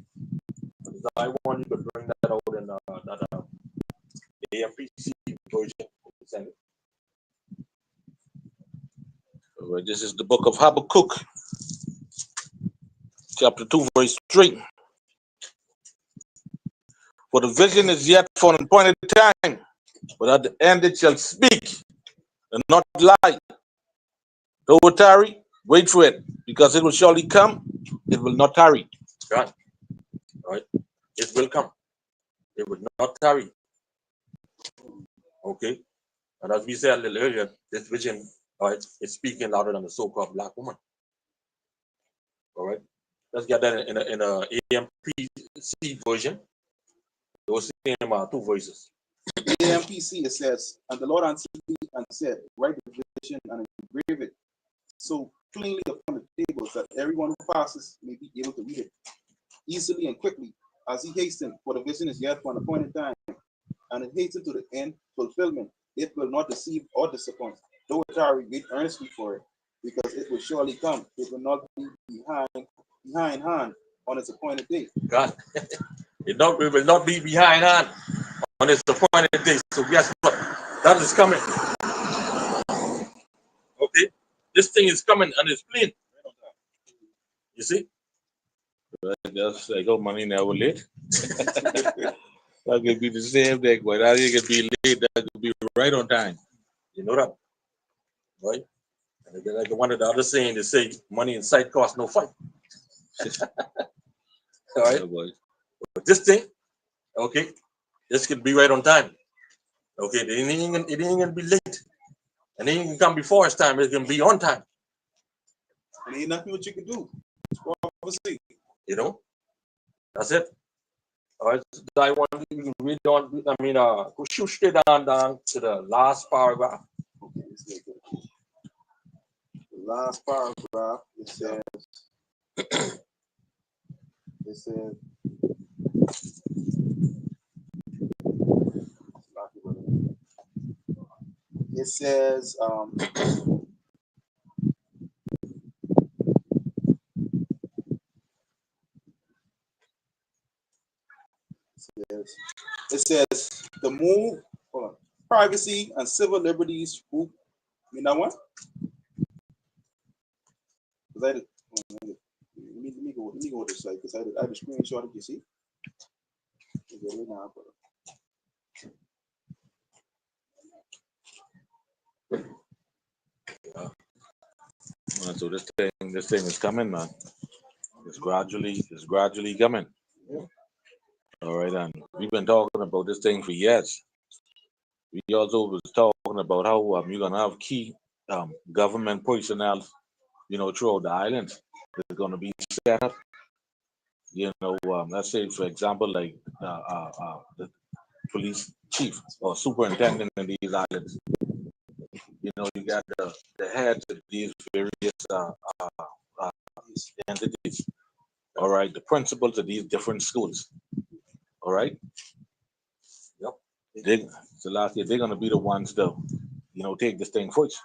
so I want you to bring that out in that AMPC version. Send it. All right, this is the book of Habakkuk, chapter 2, verse 3. For the vision is yet for an appointed time, but at the end it shall speak and not lie. Though it tarry, wait for it, because it will surely come, it will not tarry. Right. All right. It will come. It will not tarry. Okay. And as we said a little earlier, this vision, all right, is speaking louder than the so-called black woman. All right. Let's get that in a AMPC version. Those same two voices. AMPC, it says, and the Lord answered me and said, write the vision and engrave it so plainly upon the tables that everyone who passes may be able to read it easily and quickly. As he hastened, for the vision is yet for an appointed time, and it hastened to the end fulfillment. It will not deceive or disappoint. Though it tarry, wait earnestly for it, because it will surely come. It will not be behind hand on its appointed day. God, it will not be behind hand on its appointed day. So guess what? That is coming. Okay, this thing is coming and it's plain. You see? Just like, oh, money never late. That could be the same thing, but that it could be late, that could be right on time. You know that, right? And again, like one of the other saying, they say, money in sight costs no fight. All right. Yeah, boy. But this thing, okay, this could be right on time. Okay, it ain't gonna be late. And it ain't gonna come before its time, it's gonna be on time. And ain't nothing what you can do. It's prophecy. You know? That's it. All right. So I want you to read on, shoot straight down to the last paragraph. Okay, let's get it. The last paragraph, it says, it says, the move, hold on, privacy and civil liberties group. You know what? Let me go to the site because I had a screenshot. You see? So this thing is coming, man. It's gradually coming. All right, and we've been talking about this thing for years. We also was talking about how you're gonna have key government personnel, throughout the island. They're gonna be set up. Let's say for example, like the police chief or superintendent in these islands. You got the heads of these various entities. All right, the principals of these different schools. All right. Yep. So last year they're gonna be the ones to, take this thing first.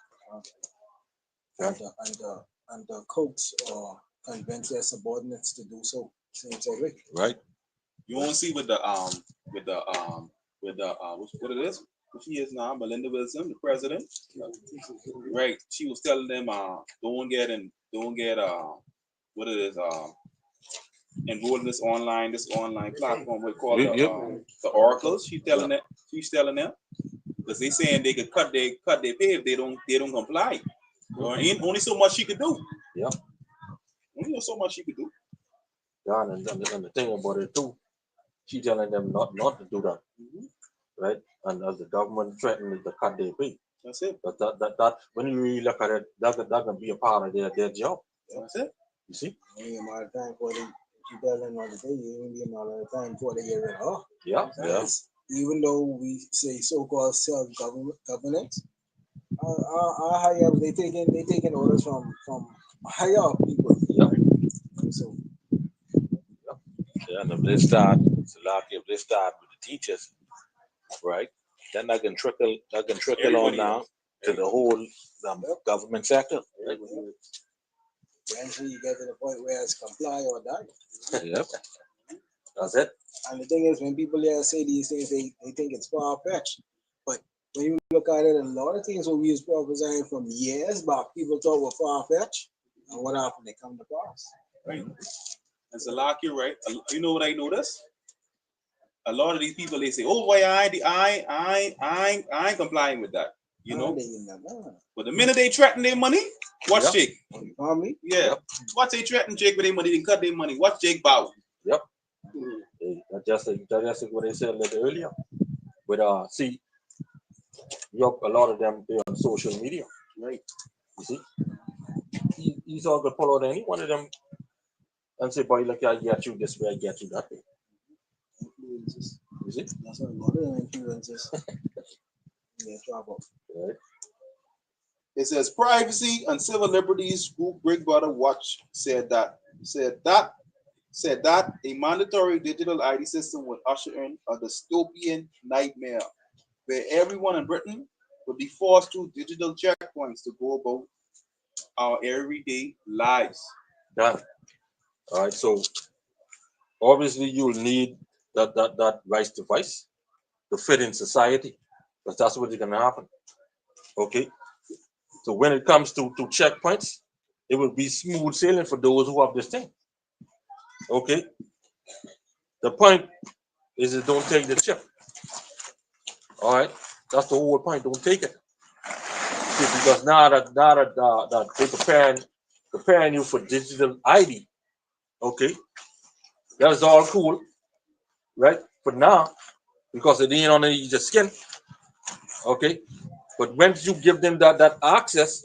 And coax or convince their subordinates to do so. Same way. Right. You won't see with the what it is? What she is now, Melinda Wilson, the president. Right. She was telling them don't get what it is enroll in this online platform we call the oracles. She's telling them because they saying they could cut their pay if they don't comply. Ain't only so much she could do. Yeah. Only so much she could do. Yeah, and the thing about it too, she telling them not to do that. Right? And as the government threatened to cut their pay. That's it. But that when you really look at it, that can be a part of their job. That's it. You see? You give them all the time for they, if you tell them all the day, you even give them all the time before they get rid of her. Yeah. Because even though we say so-called self-governance, our higher ups, they taking orders from higher up people. Yeah. So Yeah, and if they start, if they start with the teachers, right, then that can trickle on Everybody down to the whole government sector. eventually you get to the point where it's comply or die. Yep. That's it. And the thing is, when people here say these things, they think it's far-fetched. But when you look at it, a lot of things what we was prophesying from years back, people thought were far-fetched. And what happened? They come to pass. Right. And Salaki, right? You know what I noticed? A lot of these people, they say, "Oh, boy, I ain't complying with that." You know. But the minute they threaten their money, watch Jake. Army? Yeah. Watch they threaten Jake with their money, they cut their money. Watch Jake bow. Yep. That's just what they said a little earlier. But see, you have a lot of them there on social media, right? You see, he's all gonna pull out any one of them and say, "Boy, look, I get you this way, I get you that way." Influences. You see? That's what a lot of influences. Yeah, trouble. Right. It says Privacy and Civil Liberties Group Big Brother Watch said that a mandatory digital ID system would usher in a dystopian nightmare where everyone in Britain would be forced through digital checkpoints to go about our everyday lives. Done. All right. So obviously you'll need that right device to fit in society, because that's what's gonna happen. Okay. So when it comes to checkpoints, it will be smooth sailing for those who have this thing. Okay. The point is, don't take the chip. All right. That's the whole point. Don't take it. See, because now that they're preparing you for digital ID. Okay. That's all cool, right? But now, because it ain't on your skin. Okay. But once you give them that access,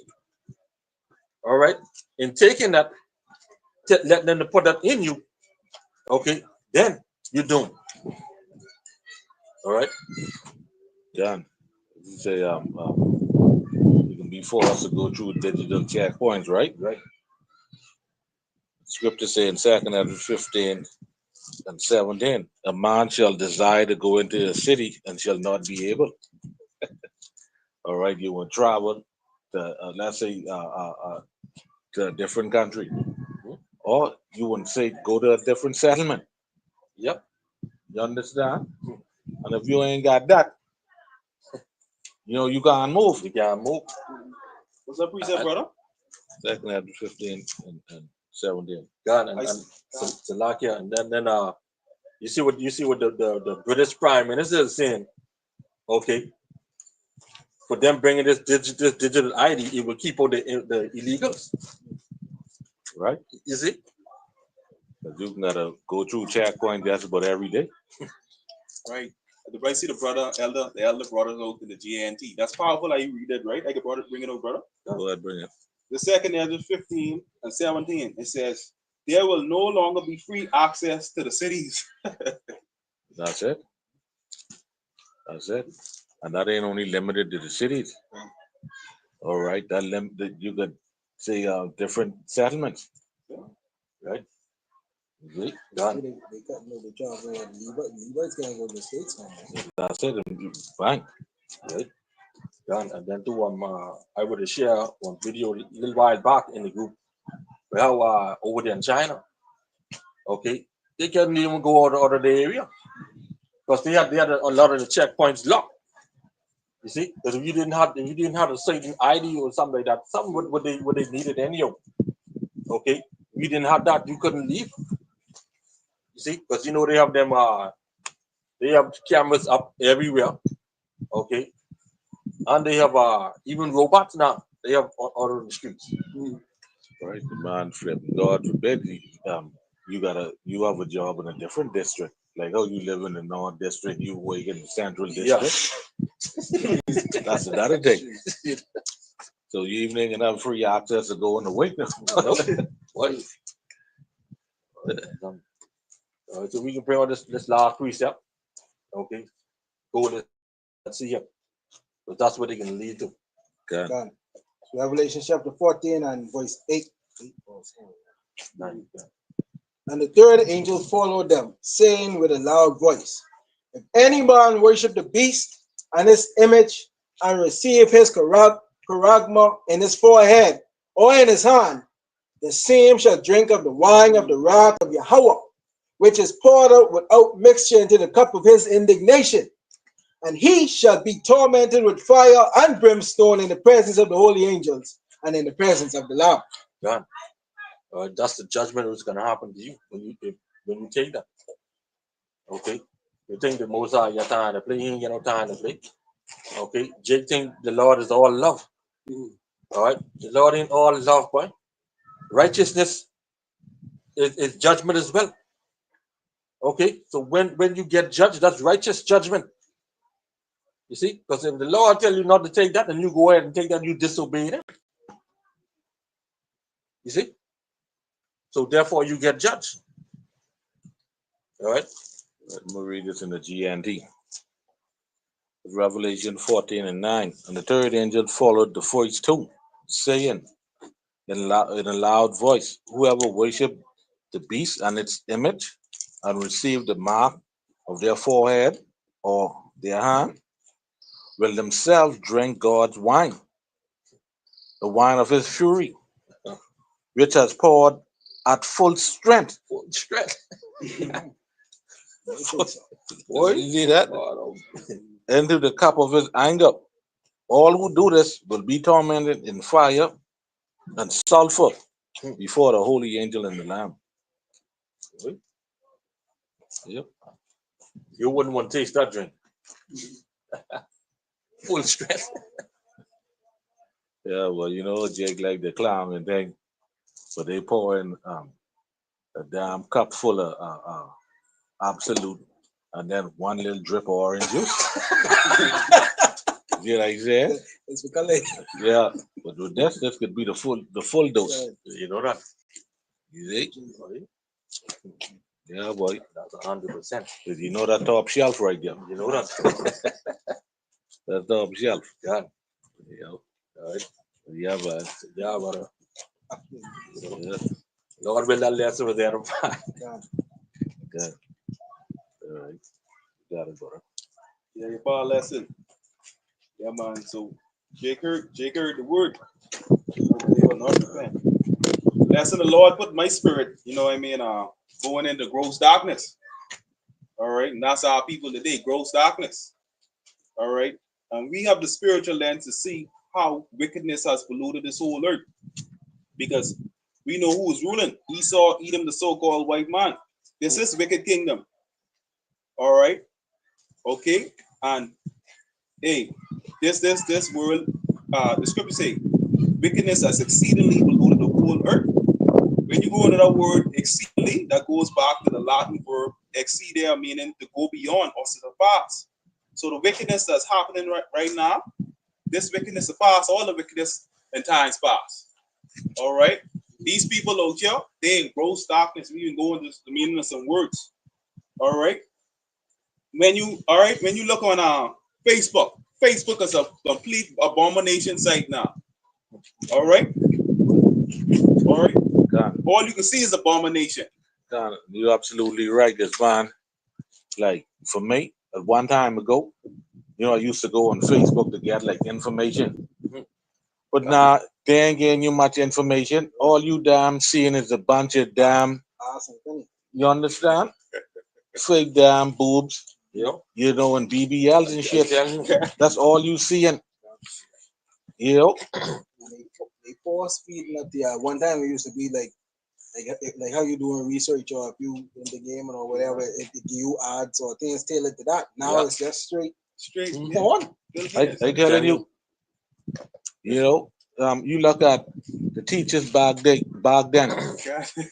all right, in taking that, let them put that in you, okay, then you're doomed. All right. John, you say you can be forced to go through digital checkpoints, right? Right. Scripture say in 2 Ezra 15 and 17, a man shall desire to go into a city and shall not be able. All right, you will travel to, let's say, to a different country, or you would say go to a different settlement. Yep. You understand? And if you ain't got that, you can't move. You can't move. What's up, precept, brother? 2 Ezra 15 and 17. God, and Salakia, and then you see what the British Prime Minister is saying. Okay, for them bringing this digital ID, it will keep out the illegals. Right? You see? Because you gotta go through checkpoint just about every day. Right. The right, see the elder brothers out in the GNT. That's powerful. How you read that, right? I can bring it over, brother. Go ahead, bring it. The 2 Ezra 15 and 17. It says, there will no longer be free access to the cities. That's it. That's it. And that ain't only limited to the cities. All right. That you could say different settlements. Right? See? Done. They cut the job where Levites can't go to the States now. That's it. Fine. Right? Done. And then too, I would share one video a little while back in the group how over there in China, okay, they couldn't even go out of the area because they had a lot of the checkpoints locked. You see, because if you didn't have a certain ID or something like that, something what they needed anyhow. Okay, if you didn't have that, you couldn't leave. You see, because they have them they have cameras up everywhere. Okay, and they have even robots now. They have on the streets. Right. The man flip. God forbid you have a job in a different district. Like, oh, you live in the North District, you work in the Central District. Yeah. That's another thing. So you even can have free access to go in the wake. What? So we can pray on this last precept. Okay. Go, let's see here. But that's what they can lead to. God. Done. Revelation chapter 14 and verse 8. And the third angel followed them, saying with a loud voice, if any man worship the beast and his image and receive his charagma in his forehead or in his hand, the same shall drink of the wine of the wrath of Yahweh, which is poured out without mixture into the cup of his indignation. And he shall be tormented with fire and brimstone in the presence of the holy angels and in the presence of the Lamb. God. That's the judgment that's going to happen to you when you take that. Okay? You think the Most High got time to play, he ain't got no time to play. Okay? Jake think the Lord is all love. All right? The Lord ain't all love, boy. Righteousness is judgment as well. Okay? So when you get judged, that's righteous judgment. You see? Because if the Lord tell you not to take that and you go ahead and take that, you disobey it. You see? So therefore you get judged. All right? Let me read this in the GNT. Revelation 14 and 9. And the third angel followed the first two, saying in a loud voice, whoever worship the beast and its image and receive the mark of their forehead or their hand will themselves drink God's wine, the wine of his fury, which has poured at full strength. Full strength. Boy, you see that? Into the cup of his anger. All who do this will be tormented in fire and sulfur before the holy angel and the Lamb. Yep. You wouldn't want to taste that drink. Full strength. Yeah, well, you know, Jake like the clown and thing, but they pour in a damn cup full of absolute, and then one little drip of orange juice. You know what I said? It's because Yeah, but with this could be the full dose. You know that? You see? Yeah, boy. That's 100%. You know that top shelf right there. You know that? That top shelf. Yeah. Yeah. All right. Yeah, but Yeah, but yeah. Lord will let us over there. Good. All right. Got it, brother. Yeah, your bar lesson. Yeah, man. So Jake heard the word. Lesson the Lord put in my spirit, you know what I mean? Going into gross darkness. All right. And that's our people today, gross darkness. All right. And we have the spiritual lens to see how wickedness has polluted this whole earth. Because we know who is ruling. Esau, Edom, the so-called white man. This is wicked kingdom. All right. Okay. And hey, this world, the scripture say, wickedness has exceedingly polluted the whole earth. When you go into that word exceedingly, that goes back to the Latin verb exceedere, meaning to go beyond or to surpass. So the wickedness that's happening right now, this wickedness surpass all the wickedness in times past. All right. These people out here, they in gross darkness. We even go into the meaning of some words. All right. When you look on Facebook is a complete abomination site now. All right. All right. All you can see is abomination. God, you're absolutely right, this man. Like for me, at one time ago, you know, I used to go on Facebook to get like information. But now they ain't getting you much information. All you damn seeing is a bunch of damn, you understand? Fake damn boobs. Yep. You know, and BBLs and shit. That's all you seeing. You know? they force feeding up the one time it used to be like how you doing research or if you in the game or whatever, if it give you ads or things tailored to that. Now it's just straight on. I telling you, you know, you look at the teachers back then,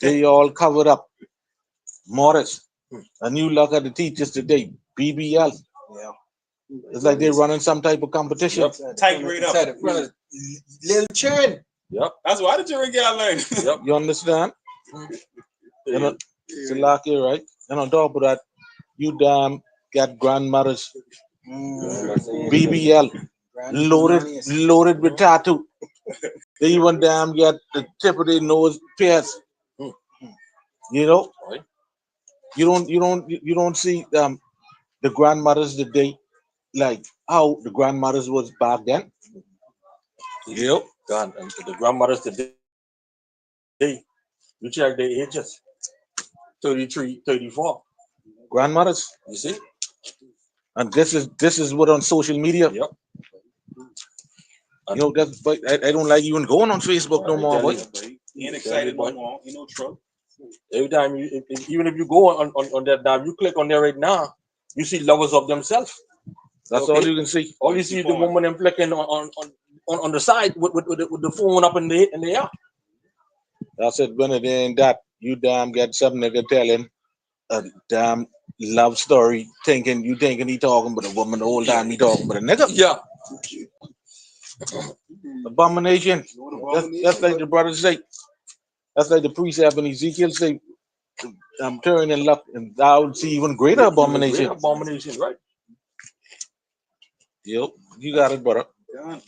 they all covered up. Morris. And you look at the teachers today, BBL. Yeah. It's like they're running some type of competition. Tight right up. Little children. Yep. That's why the children get learned. Yep. You understand? You know, it's lucky, right? And on top of that, you damn got grandmothers, BBL, loaded with tattoo. They even damn get the tip of their nose pierced. You know, Right. you don't see the grandmothers today like how the grandmothers was back then. Yep. God, and the grandmothers today, you check their ages. 33, 34. Grandmothers. You see? And this is what on social media. Yep. You know, that's but I don't like even going on Facebook no I more. tell But you. Ain't excited no more. Ain't no trouble. Every time even if you go on that now, you click on there right now, you see lovers of themselves. that's Okay. all you can see. All you see is the woman and flicking on the side with the phone up in the air. I said when it ain't that you damn get some nigga telling a damn love story, thinking he talking about a woman the whole time he talking about a nigga. Yeah. Abomination. That's like the brothers say. That's like the precept in Ezekiel say, I'm turning and luck, and thou see even greater abomination. Great abomination, right? Yep, you got it, brother. Yeah.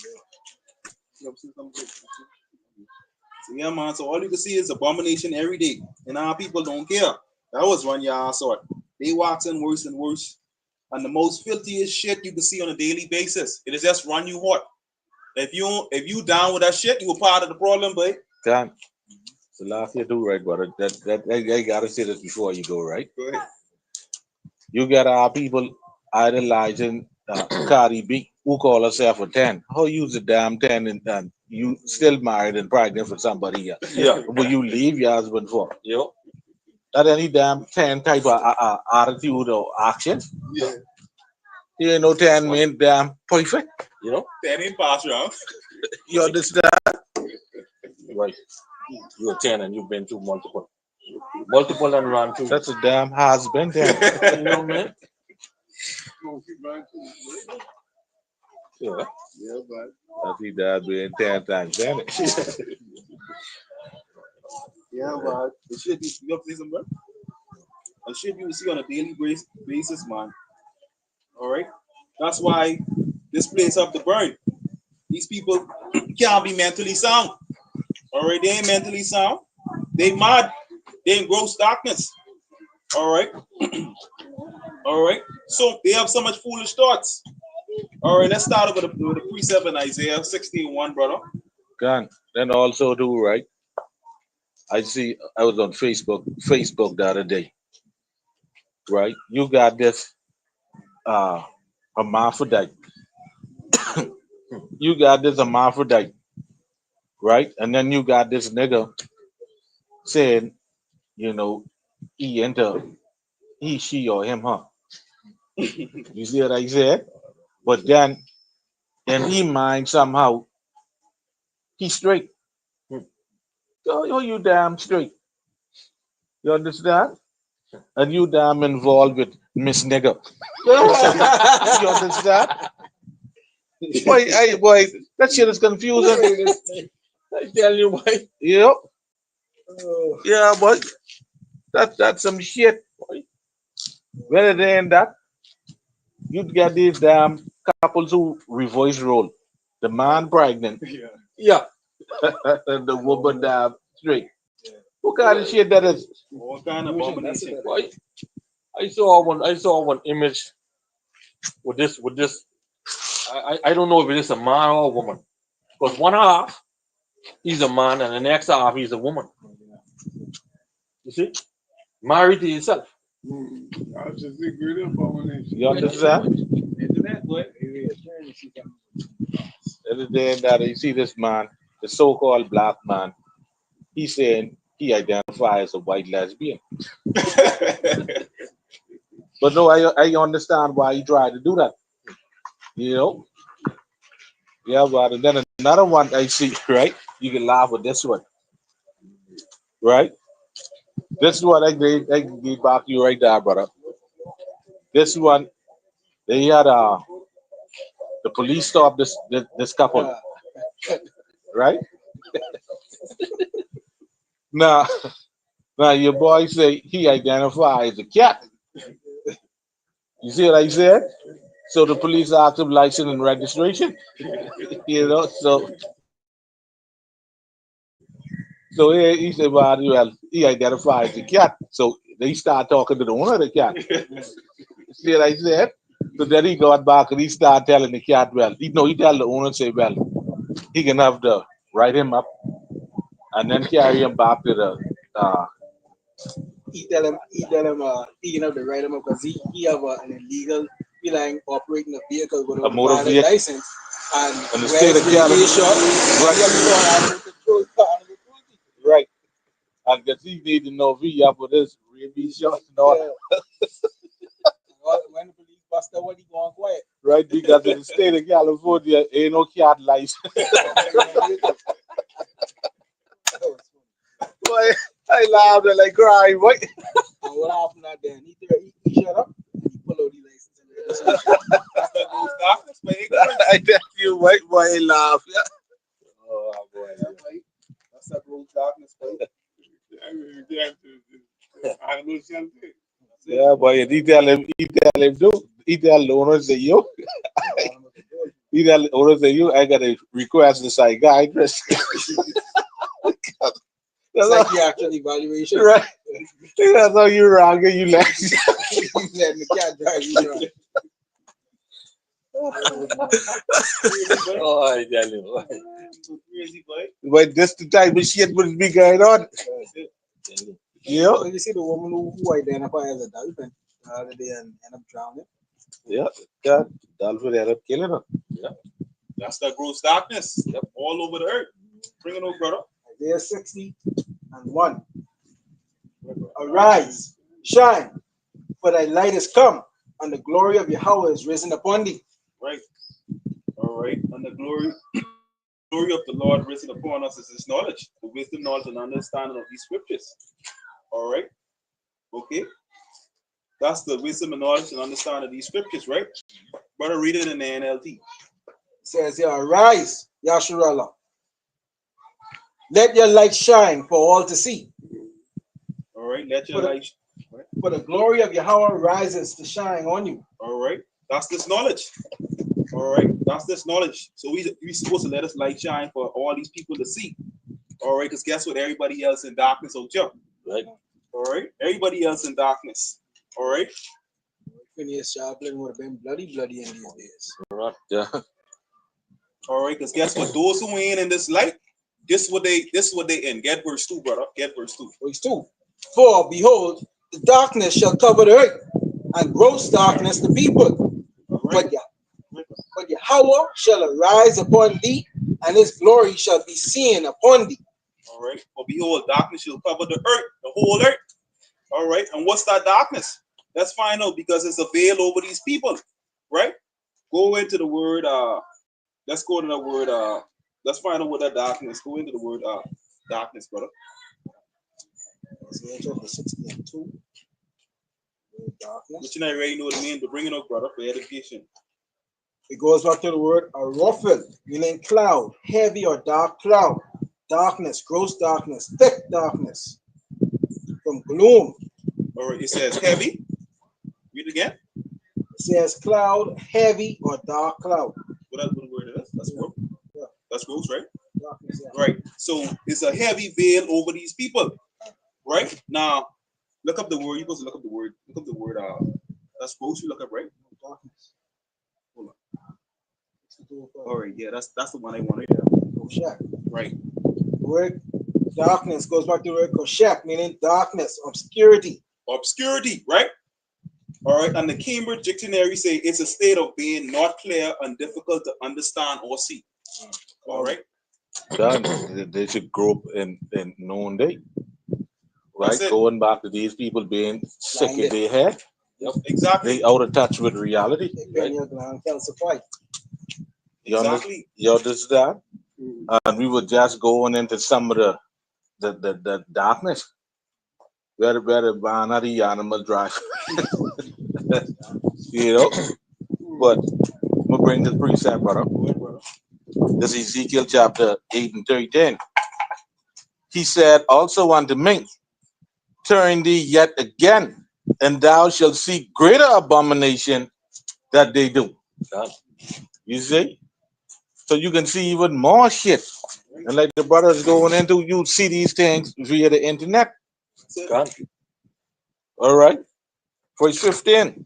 So yeah, man. So all you can see is abomination every day, and our people don't care. That was one y'all saw it. They waxing worse and worse, and the most filthiest shit you can see on a daily basis. It is just run you hot. If you down with that shit, you a part of the problem, boy. Damn. It's the last you do, right, brother. That I gotta say this before you go, right? Go ahead. You got our people idolizing Cardi B, who call herself a 10. How use a damn 10 and you still married and pregnant for somebody else? Yeah. Will you leave your husband for? Yep. Not any damn 10 type of attitude or action. Yeah. You ain't no 10 man damn perfect. You know? That ain't pass around. You understand? Right. You're 10 and you've been through multiple and run through. That's a damn husband then. You know, man? Yeah. Yeah, but That's he died being 10 times then. Yeah, but the shit you up to some bro? The shit you see on a daily basis, man. All right. That's why this place up to burn. These people can't be mentally sound. All right, they ain't mentally sound. They mad. They in gross darkness. All right. All right. So they have so much foolish thoughts. All right, let's start with the precept in Isaiah 16:1, brother. Can then also do right. I see I was on Facebook the other day. Right? You got this hermaphrodite. You got this hermaphrodite, right? And then you got this nigga saying, you know, he, she, or him, huh? You see what I said? But then in his mind somehow he's straight. Yo, you damn straight. You understand? And you damn involved with Miss Nigger. You understand? Boy, that shit is confusing. I tell you, boy. Yep. Yeah, boy. That's some shit, boy. Whether they end that, you get these damn couples who reverse role. The man pregnant Yeah. and the woman damn straight. What kind of shit that is? All kind of abomination. Boy. I saw one image with this. I don't know if it is a man or a woman. Because one half he's a man and the next half he's a woman. You see? Married to yourself. I just agree with abomination. You understand? Internet, boy. Other than that, you see this man, the so-called black man, he's saying he identifies as a white lesbian. But no, I understand why he tried to do that. You know? Yeah, but and then another one I see, right? You can laugh with this one. Right? This one I can give back to you right there, brother. This one, they had the police stopped this couple, right? Now, now your boy say he identifies as a cat. You see what I said? So the police asked him license and registration. You know, so he said, well, he identifies as a cat. So they start talking to the owner of the cat. See what I said? So then he got back and he started telling the cat, well, he tell the owner, say, well, he can have to write him up and then carry him back to the he tell him, he can have to write him up because he have an illegal feeling operating a vehicle with a a motor valid vehicle license and in the where state it's of really California. short. Right. I guess he need to know if he up with this rabies shots and all. Yeah. When the police bust out, what he going quiet? Right, because in the state of California, ain't no cat license. Boy, I laughed and like crying. What? And what happened out there? He shut up and he pull out the license. I tell you, white boy, I laugh. Yeah. Oh boy. That's that gross darkness, boy. Animal shelter. Yeah, boy, he tell him, do. He tell the owner, say, yo, he tell the owner, say, you, I got to request the psychiatrist. That's how, Psychiatric evaluation. right. That's how you wrong, you let. He's letting the cat drive you around. Oh, I tell you. Crazy, boy. But this the type of shit would be going on. Yeah. So you see the woman who identified as a dolphin the other day and end up drowning. Yeah. Yeah. Dolphin ended up killing her. That's that gross darkness. Yep. All over the earth. Bring it over, brother. Isaiah 60:1. Arise, shine, for thy light is come, and the glory of Yahweh is risen upon thee. Right. All right. And the glory of the Lord risen upon us is his knowledge, the wisdom, knowledge, and understanding of these scriptures. All right. Okay. That's the wisdom and knowledge and understanding of these scriptures, right? Brother, read it in the NLT. It says here, arise, Yasharahla. Let your light shine for all to see. All right. Let your light. For the glory of Yahweh rises to shine on you. All right. That's this knowledge. All right. That's this knowledge. So we supposed to let us light shine for all these people to see. All right. Because guess what? Everybody else in darkness out there. Right. All right. Everybody else in darkness. All right. Phineas Chaplin would have been bloody in these days. Right. Yeah. All right. Because guess what? Those who ain't in this light, this is what they in. Get verse 2, brother. Get verse 2. Verse 2. For behold, the darkness shall cover the earth, and gross darkness the people. All right. But Yahweh shall arise upon thee, and his glory shall be seen upon thee. All right. For behold, darkness shall cover the earth, the whole earth. All right. And what's that darkness? Let's find out, because it's a veil over these people. Right? Go into the word, let's go to the word, let's find out what that darkness. Go into the word darkness, brother. Isaiah chapter 60:2. Darkness. Which you already know what it means, but bring it up, brother, for edification. It goes back to the word arophel, meaning cloud, heavy or dark cloud, darkness, gross darkness, thick darkness, from gloom. All right, it says heavy. Read it again. It says cloud, heavy or dark cloud. What word it is? That's gross. Yeah. That's gross, right? Darkness, yeah. Right. So it's a heavy veil over these people. Right? Now, look up the word. You're supposed to look up the word. Look up the word. That's gross. You look up, right? Darkness. Hold on. All All right. Yeah, that's the one I wanted. Koshak. Right. The word darkness goes back to the word koshak, meaning darkness, obscurity. Obscurity, right? All right. And the Cambridge Dictionary say it's a state of being not clear and difficult to understand or see. All right. Done. They should grow up in known day. Right? That's it. Going back to these people being sick in their head. Yep. Exactly. They out of touch with reality. They your gland calcified. Exactly. You understand? And we were just going into some of the darkness. Where the binary animal drive. You know? But I'm gonna bring this precept, brother. This is Ezekiel chapter 8 and 13. he said also unto me, turn thee yet again, and thou shalt see greater abomination that they do. God. You see? So you can see even more shit. And like the brothers going into, you see these things via the internet. God. All right. Verse 15.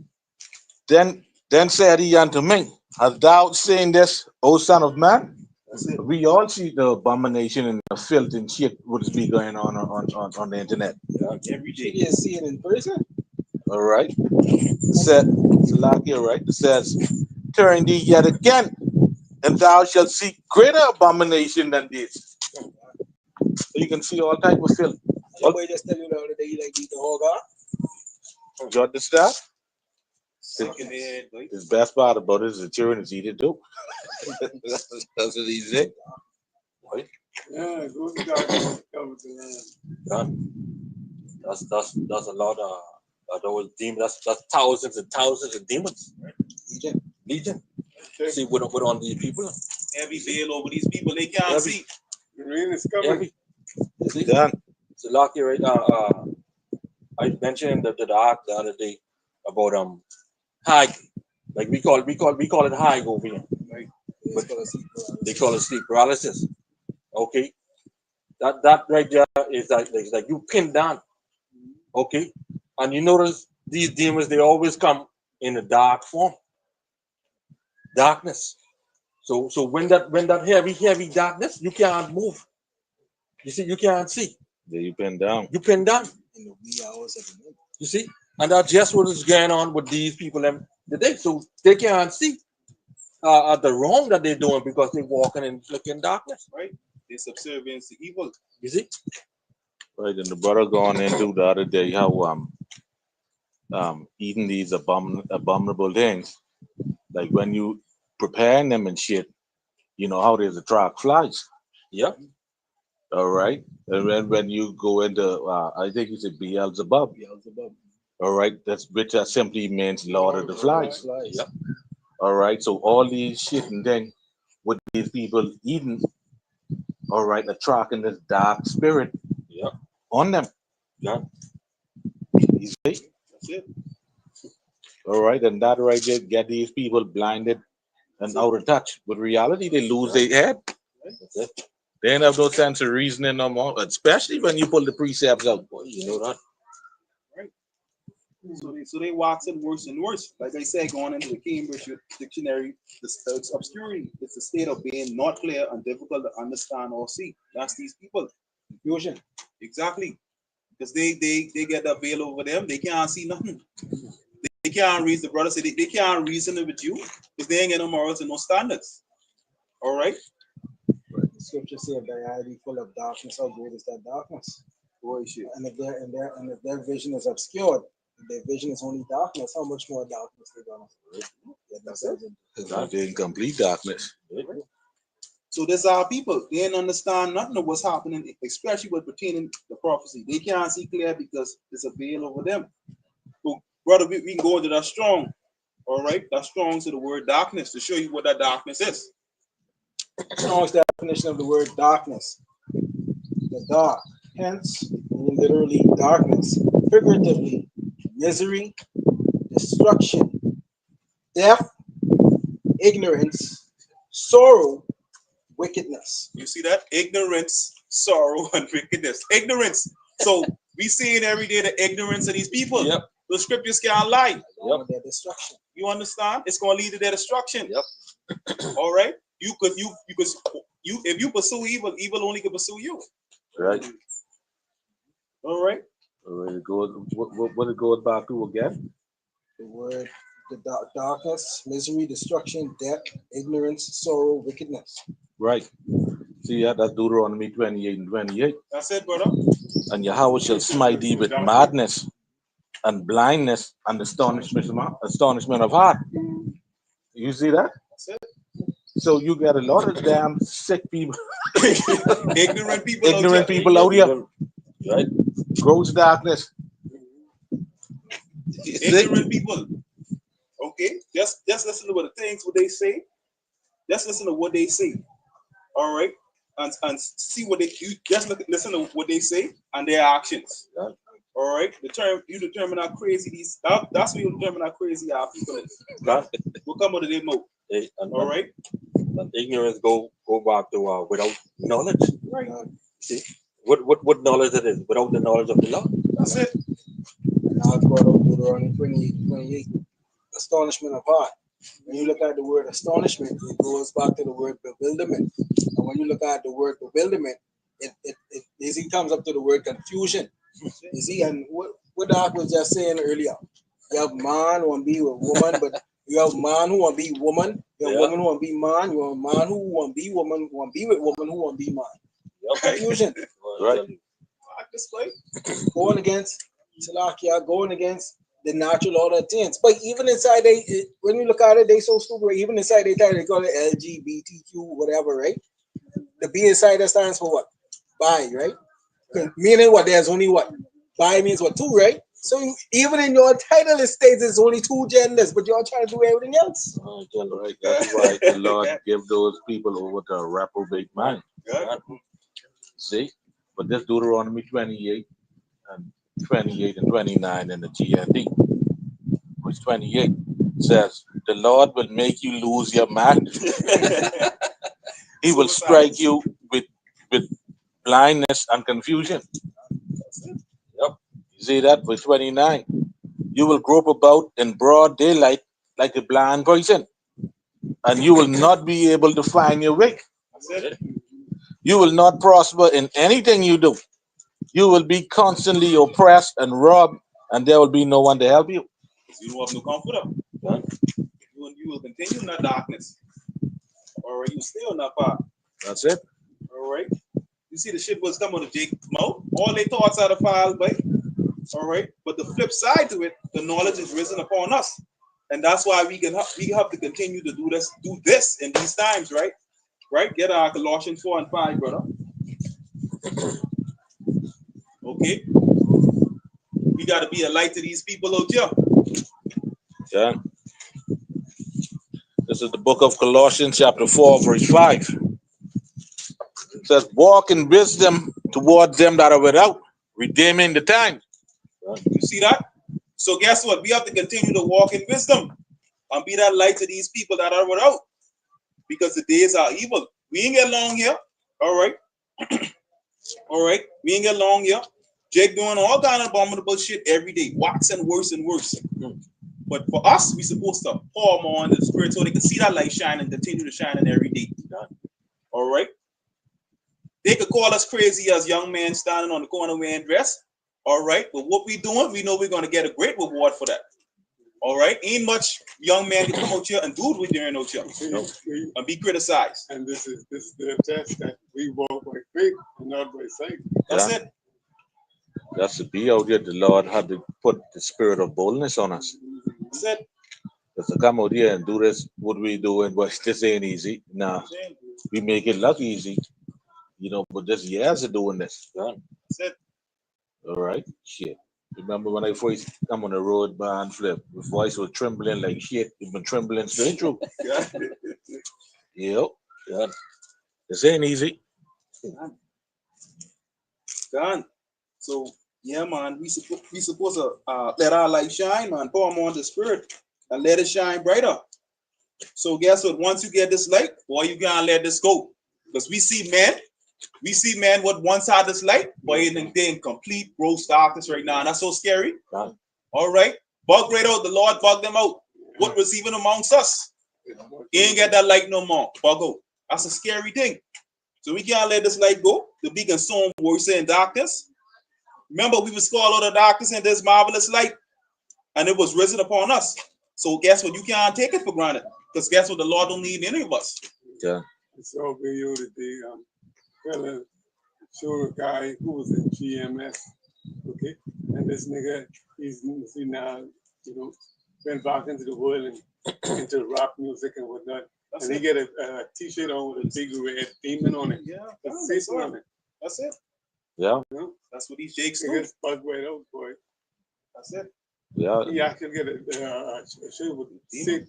Then said he unto me, hast thou seen this, O son of man? That's it. We all see the abomination and the filth and shit what is be going on the internet. Every You day. can see it in person. All right. It said, it's like here, right? It says, turn thee yet again, and thou shalt see greater abomination than this. So you can see all type of filth. Somebody just tell you the other day he like eat the whole God. You understand? Sick in the head, boy. The best part about it is the children is eating too. That's what he said. Yeah, go to darkness, cover the land. God. That's a lot of those demons. That's thousands and thousands of demons. Right? Legion. See what on these people. Heavy veil over these people. They can't Heavy. see. The rain is coming. Every. See? Done. So lucky, right? I mentioned the ark the other day about high, like we call it high over here. Right? But they call it sleep paralysis. Okay, that right there is like you pinned down. Okay, and you notice these demons, they always come in a dark form, darkness. So when that heavy darkness, you can't move. You see, you can't see. There you been down. You pinned down. In the wee hours of the night. You see, and that's just what is going on with these people today. So they can't see the wrong that they're doing because they're walking in flicking darkness. Right? They're subservient to evil. You see, Right, and the brother going into the other day how eating these abominable things, like when you preparing them and shit, you know how there's attract flies. yeah, All right, and then when you go into I think it's a Beelzebub. Beelzebub. All right, that's which simply means Lord of the Flies. Flies. yeah, All right, so all these shit and then with these people eating, all right, attracting this dark spirit yeah, on them. yeah. You see? That's it. All right, and that right there get these people blinded and out of touch. With reality, they lose their head. That's it. They ain't have no sense of reasoning no more, especially when you pull the precepts out. Well, you know that. So they waxing worse and worse. Like I said, going into the Cambridge Dictionary, it's obscurity. It's a state of being not clear and difficult to understand or see. That's these people. Confusion. Exactly. Because they get the veil over them. They can't see nothing. They can't reason. The brother said they can't reason with you because they ain't got no morals and no standards. All right. The scripture says that I be full of darkness. How great is that darkness? Boy, shit. And if their vision is obscured, if their vision is only darkness, how much more darkness they're gonna get themselves into? They're in complete darkness. So there's our people. They didn't understand nothing of what's happening, especially what pertaining to prophecy. They can't see clear because there's a veil over them. So, brother, we can go into that strong. All right, that's strong to the word darkness to show you what that darkness is. Strong's definition of the word darkness. The dark, hence literally darkness, figuratively misery, destruction, death, ignorance, sorrow, wickedness. You see that? Ignorance, sorrow, and wickedness. Ignorance. So we seeing every day the ignorance of these people. Yep. The scriptures can't lie. Along with their destruction. You understand? It's going to lead to their destruction. Yep. All right. You if you pursue evil, evil only can pursue you. Right. All right. All right, what it goes back to again? The word, darkness, misery, destruction, death, ignorance, sorrow, wickedness. Right. See, that's Deuteronomy 28 and 28. That's it, brother. And Yahweh shall smite thee with madness and blindness and astonishment of heart. You see that? That's it. So you got a lot of damn sick people, Ignorant people. ignorant people out here. Right? Gross darkness. Ignorant people. Okay. Just listen to what the things what they say. Just listen to what they say. All right. and see what they you just listen to what they say and their actions. Yeah. All right. You determine how crazy these. That's what you determine how crazy our people is. Yeah. We'll come out of their mouth. All right. And ignorance go back to without knowledge. Right. See what knowledge it is without the knowledge of the law. That's it. Now it's brought out Deuteronomy 28. Astonishment of heart. When you look at the word astonishment, it goes back to the word bewilderment. And when you look at the word bewilderment, it comes up to the word confusion. You see, and what Doc was just saying earlier, you have man who want to be with woman, but you have man who want to be woman, you have woman who want to be man, you have man who want to be woman, who want to be with woman, who want to be man. Confusion. Right. Display. Going against Salakia, going against the natural order of things. But even inside when you look at it, they so stupid. Right? Even inside they call it LGBTQ, whatever, right? The B inside that stands for what? Bi, right? Meaning what? There's only what? Bi means what? Two, right? So even in your title it states there's only two genders, but you're trying to do everything else. Right. That's why the Lord give those people over to a reprobate mind. See? But this Deuteronomy 28 and 29 in the GND, which 28 says, the Lord will make you lose your mind. He will strike you with blindness and confusion. Yep. You see that with 29. You will grope about in broad daylight like a blind person, and you will not be able to find your way. You will not prosper in anything you do. You will be constantly oppressed and robbed, and there will be no one to help you. You don't have no comforter. You will continue in that darkness. All right, you stay on that path. That's it. All right. You see the shit was coming to Jake's mouth. All their thoughts are defiled by. All right. But the flip side to it, the knowledge is risen upon us. And that's why we have to continue to do this in these times, right? Right? Get our Colossians 4 and 5, brother. Okay. We gotta be a light to these people out here. Yeah. This is the book of Colossians, chapter 4, verse 5. It says, walk in wisdom towards them that are without, redeeming the time. You see that? So guess what? We have to continue to walk in wisdom and be that light to these people that are without. Because the days are evil. We ain't get long here. All right. All right. We ain't get long here. Jake doing all kind of abominable shit every day. Waxing worse and worse. But for us, we supposed to pour more on the spirit so they can see that light shine and continue to shine in every day. All right. They could call us crazy as young men standing on the corner wearing dress. All right. But what we doing, we know we're going to get a great reward for that. All right. Ain't much young man can come out here and do what we're doing out here. And be criticized. And this is the test that we walk by faith and not by sight. That's it. That's to be out here. The Lord had to put the spirit of boldness on us. That's it. Because to come out here and do this, what we doing, but this ain't easy. Nah, we make it look easy. You know, but just years of doing this. That's it. All right. Shit. Remember when I first come on the road by and flip, my voice was trembling like shit. It's been trembling straight through. Yep. Yeah. This ain't easy. Done. So yeah, man, we supposed to let our light shine, man. Pour more on the spirit and let it shine brighter. So guess what? Once you get this light, boy, you can't let this go. Because we see men what once had this light, boy, they're in complete gross darkness right now. And that's so scary. All right. Bug right out. The Lord bugged them out. What was even amongst us? He ain't get that light no more. Bug out. That's a scary thing. So we can't let this light go. To be consumed worse in darkness. Remember, we was called out of darkness in this marvelous light. And it was risen upon us. So guess what? You can't take it for granted. Because guess what? The Lord don't need any of us. Yeah. It's so video that the fella showed a guy who was in GMS. Okay. And this nigga, he's now, went back into the world and into rap music and whatnot. And he get a t-shirt on with a big red demon on it. Yeah. That's on it. That's it. Yeah. That's what these jakes He do. gets bugged right out, boy. That's it. Yeah. He actually get a shirt with sick.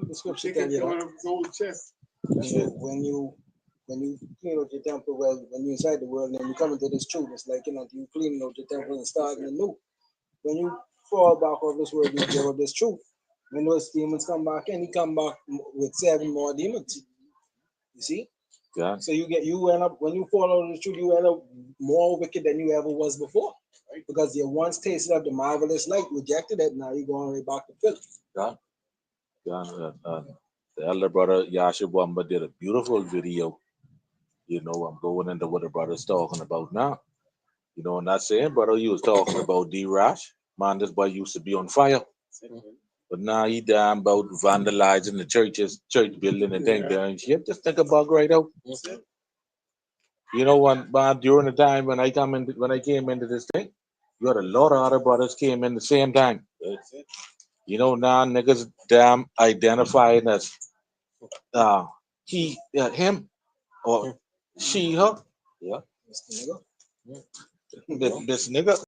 The scripture He tell can you come that out of his old chest. when you when you clean out your temple, well, when you're inside the world and then you come into this truth, it's like, you cleaning out your temple and starting anew. When you fall back of this world, you give up this truth. When those demons come back in, he come back with 7 more demons. You see? Yeah. So you end up, when you fall out of the truth, you end up more wicked than you ever was before. Right? Because you once tasted of the marvelous light, rejected it, now you're going right back to filth. Yeah. The elder brother Yasharahla did a beautiful video. I'm going into what the brother's talking about now. I'm not saying, brother, you was talking about D-Rash. Man, this boy used to be on fire. But now he down about vandalizing the church building and things there and shit. Just think about right out. During the time when I came into this thing, you had a lot of other brothers came in the same time. Now niggas damn identifying as him or she, her. Yeah. This nigga.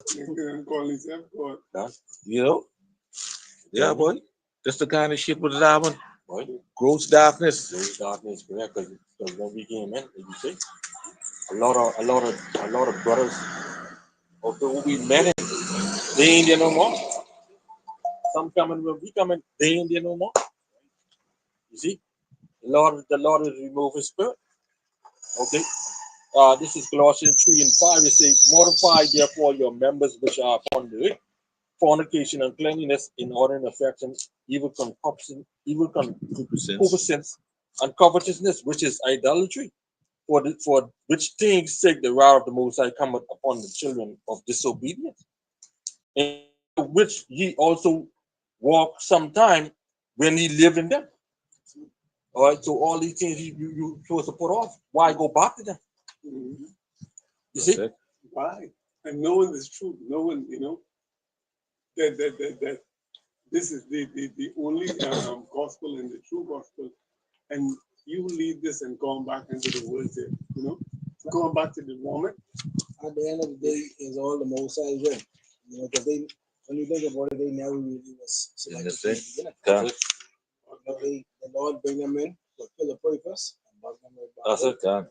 Yeah, boy. That's the kind of shit with that one. Right? Gross darkness. Gross darkness, correct? Because when we came in, you see, a lot of brothers, although we met in, they ain't there no more. Some coming when we coming, they ain't there no more. You see, the Lord is removing spirit. Okay. This is Colossians 3:5. It says, "Mortify therefore your members which are upon the earth, fornication, uncleanness, inordinate affection, evil concupiscence, and covetousness, which is idolatry. For which things sake the wrath of the Most High cometh upon the children of disobedience, in which ye also walk sometime when ye lived in them." All right, so all these things you supposed to put off. Why go back to them? You see? Why? And knowing this truth, knowing, that this is the only gospel and the true gospel, and you lead this and going back into the world, going back to the moment. At the end of the day, is all the Most High's will. Because when you think about it, they never really was selected from the beginning. The Lord bring them in, fulfill a purpose, and bring them right back. That's it, God.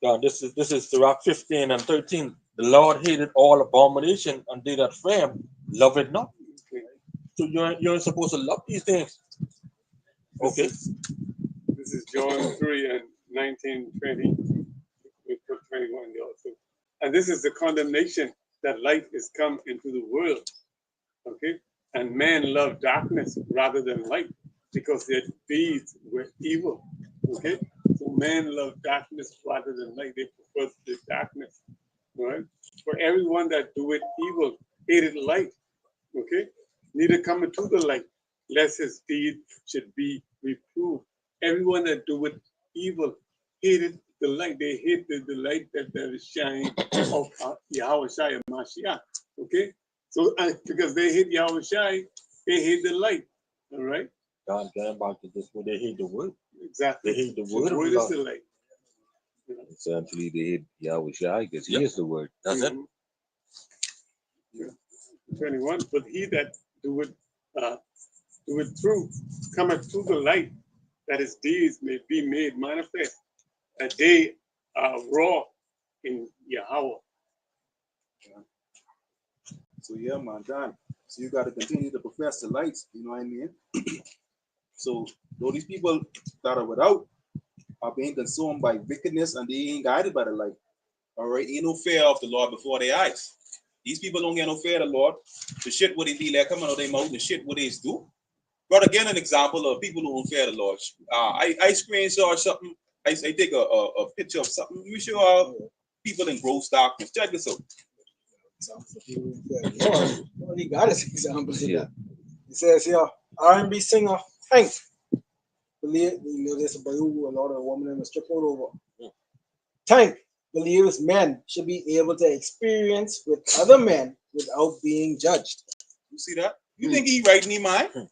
God, this is Sirach 15 and 13. The Lord hated all abomination, and they that fear him love it not. Okay. So you're supposed to love these things. Okay. This is John 3 and 19, 20. We put 21 there also. And this is the condemnation that light is come into the world. Okay. And man loved darkness rather than light, because their deeds were evil. Okay. So man loved darkness rather than light. They preferred the darkness. Right? For everyone that doeth evil hated light. Okay. Neither come into the light, lest his deed should be reproved. Everyone that doeth evil hated the light. They hate the light that is shining of Yahweh Shai and Mashiach. Okay. So because they hate Yahweh Shai, they hate the light. All right. God, going back to this, where they hate the word. Exactly. They hate the word. The word is the light. Essentially, they hate Yahweh Shai because he is the word. That's it. Yeah. 21. But he that doeth truth cometh to the light, that his deeds may be made manifest, that they are raw in Yahweh. So yeah, man, John. So you got to continue to profess the lights. You know what I mean? So though these people that are without are being consumed by wickedness and they ain't guided by the light. All right, ain't no fear of the Lord before their eyes. These people don't get no fear of the Lord. The shit what they be like coming out of their mouth, the shit what they do. But again, an example of people who don't fear the Lord. I screenshot something. I take a picture of something. You show people in gross darkness. Check this out. He got his examples. Yeah. He says here, R&B singer Hank. Believe there's a who a lot of women in the strip all over. Tank believes men should be able to experience with other men without being judged. You see that? You think he right in his mind?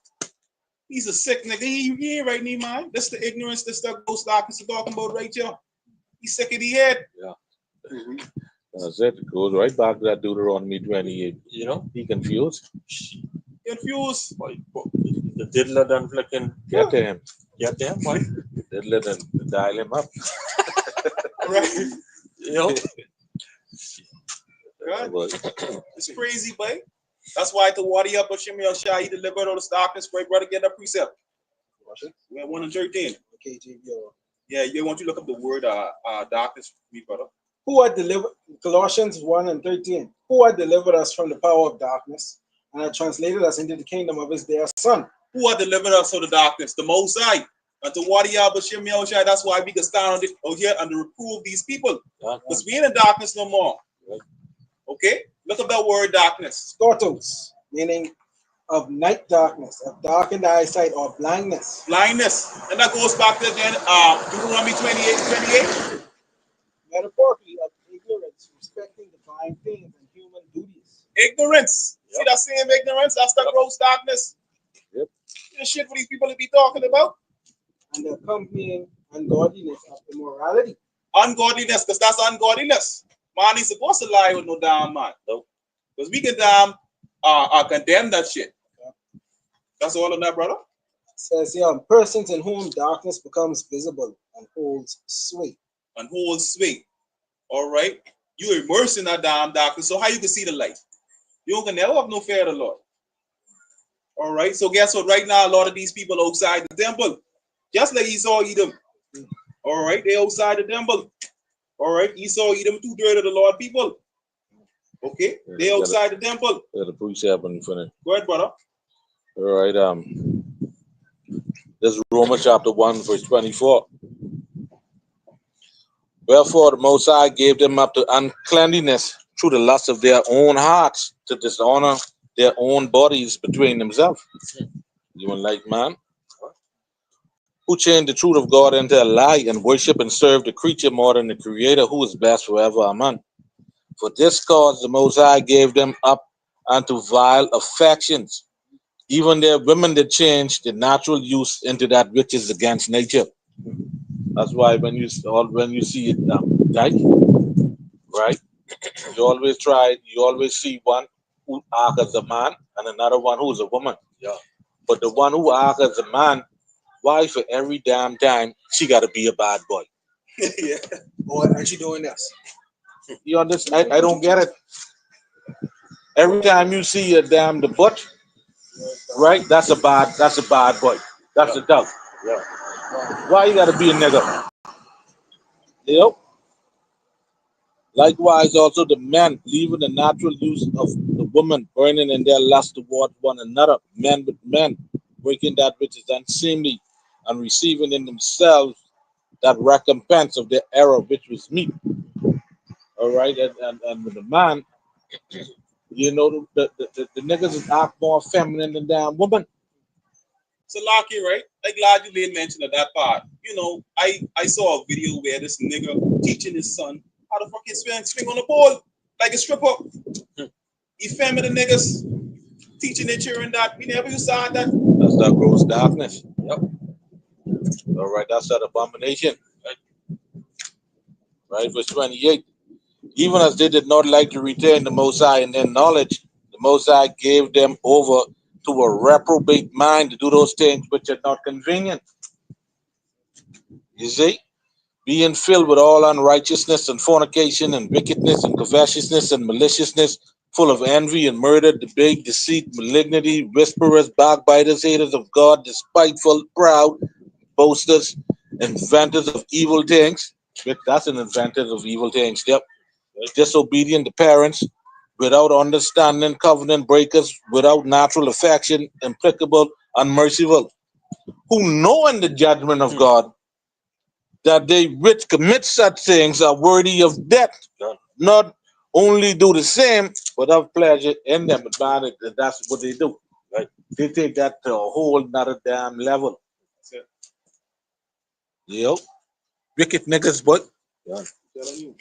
He's a sick nigga. He ain't right in his mind. That's the ignorance that stuff goes darkness is talking about right here. He's sick in the head. Yeah. That's it. It goes right back to that Deuteronomy 28. He confused. Confused. The diddler done flicking. Get to him. Get to him, boy. The diddler done dial him up. Right? You know? Right? But, It's crazy, boy. That's why the Wadi up Qam Yasharahla, he delivered all the darkness, right, brother, get that precept. We're at 113. Okay, JB. Yeah, you want you look up the word darkness for me, brother. Who had delivered, Colossians 1 and 13, who had delivered us from the power of darkness and had translated us into the kingdom of his dear son. Who had delivered us from the darkness? The Most High. And to Wadi up Qam Yasharahla, that's why we can stand out here and reprove these people. Because we ain't in darkness no more. Okay? Look up that word darkness. Scotos, meaning of night darkness, of darkened eyesight or blindness. Blindness. And that goes back to again, Deuteronomy 28:28. Metaphorically, of ignorance respecting divine things and human duties. Ignorance. See that same ignorance? That's the gross darkness. Yep. The shit what these people be talking about. And the accompanying ungodliness of immorality. Ungodliness, because that's ungodliness. Man, he's supposed to lie with no damn man. Nope. Because we can damn condemn that shit. That's all of that, brother. It says here, persons in whom darkness becomes visible and holds sway. And holds sway. All right? You immersed in that damn darkness, so how you can see the light? You can never have no fear of the Lord. All right? So guess what? Right now, a lot of these people outside the temple, just like Esau Edom. All right? They outside the temple. All right? Esau Edom, 2/3 of the Lord people. Okay? Yeah, They outside the temple. The precept when you finish. Go ahead, brother. All right. This is Romans chapter 1, verse 24. Wherefore the Most High gave them up to uncleanliness through the lust of their own hearts, to dishonor their own bodies between themselves. You want like man? Who changed the truth of God into a lie and worship and serve the creature more than the Creator, who is best forever. Amen. For this cause the Most High gave them up unto vile affections. Even their women did change the natural use into that which is against nature. That's why when you see it die, right? You always see one who acts as a man and another one who is a woman. Yeah. But the one who acts as a man, why for every damn time she got to be a bad boy? Yeah. Or aren't you doing this? You understand? I don't get it. Every time you see the butt, right? That's a bad boy. That's a dog. yeah. Why you gotta be a nigga? You know? Likewise, also the men, leaving the natural use of the woman, burning in their lust toward one another, men with men, working that which is unseemly, and receiving in themselves that recompense of their error which was meet. All right, and with the man, you know, the niggas is act more feminine than damn woman. So Lucky, right? I'm glad you did mention of that part. You know, I saw a video where this nigga teaching his son how to fucking swing on the pole like a stripper. You feminine niggas teaching their children that. We never saw that. That's that gross darkness. Yep. All right, that's that abomination. Right, verse 28. Even as they did not like to retain the Most High in their knowledge, the Most High gave them over to a reprobate mind to do those things which are not convenient. You see? Being filled with all unrighteousness and fornication and wickedness and covetousness and maliciousness, full of envy and murder, debate, deceit, malignity, whisperers, backbiters, haters of God, despiteful, proud, boasters, inventors of evil things. That's an inventor of evil things. Yep. Disobedient to parents, without understanding, covenant breakers, without natural affection, implacable, unmerciful, who knowing the judgment of God, that they which commit such things are worthy of death, not only do the same, but have pleasure in them. That's what they do. Right? They take that to a whole nother damn level. Yep. Wicked niggas, boy. Yeah. Telling you.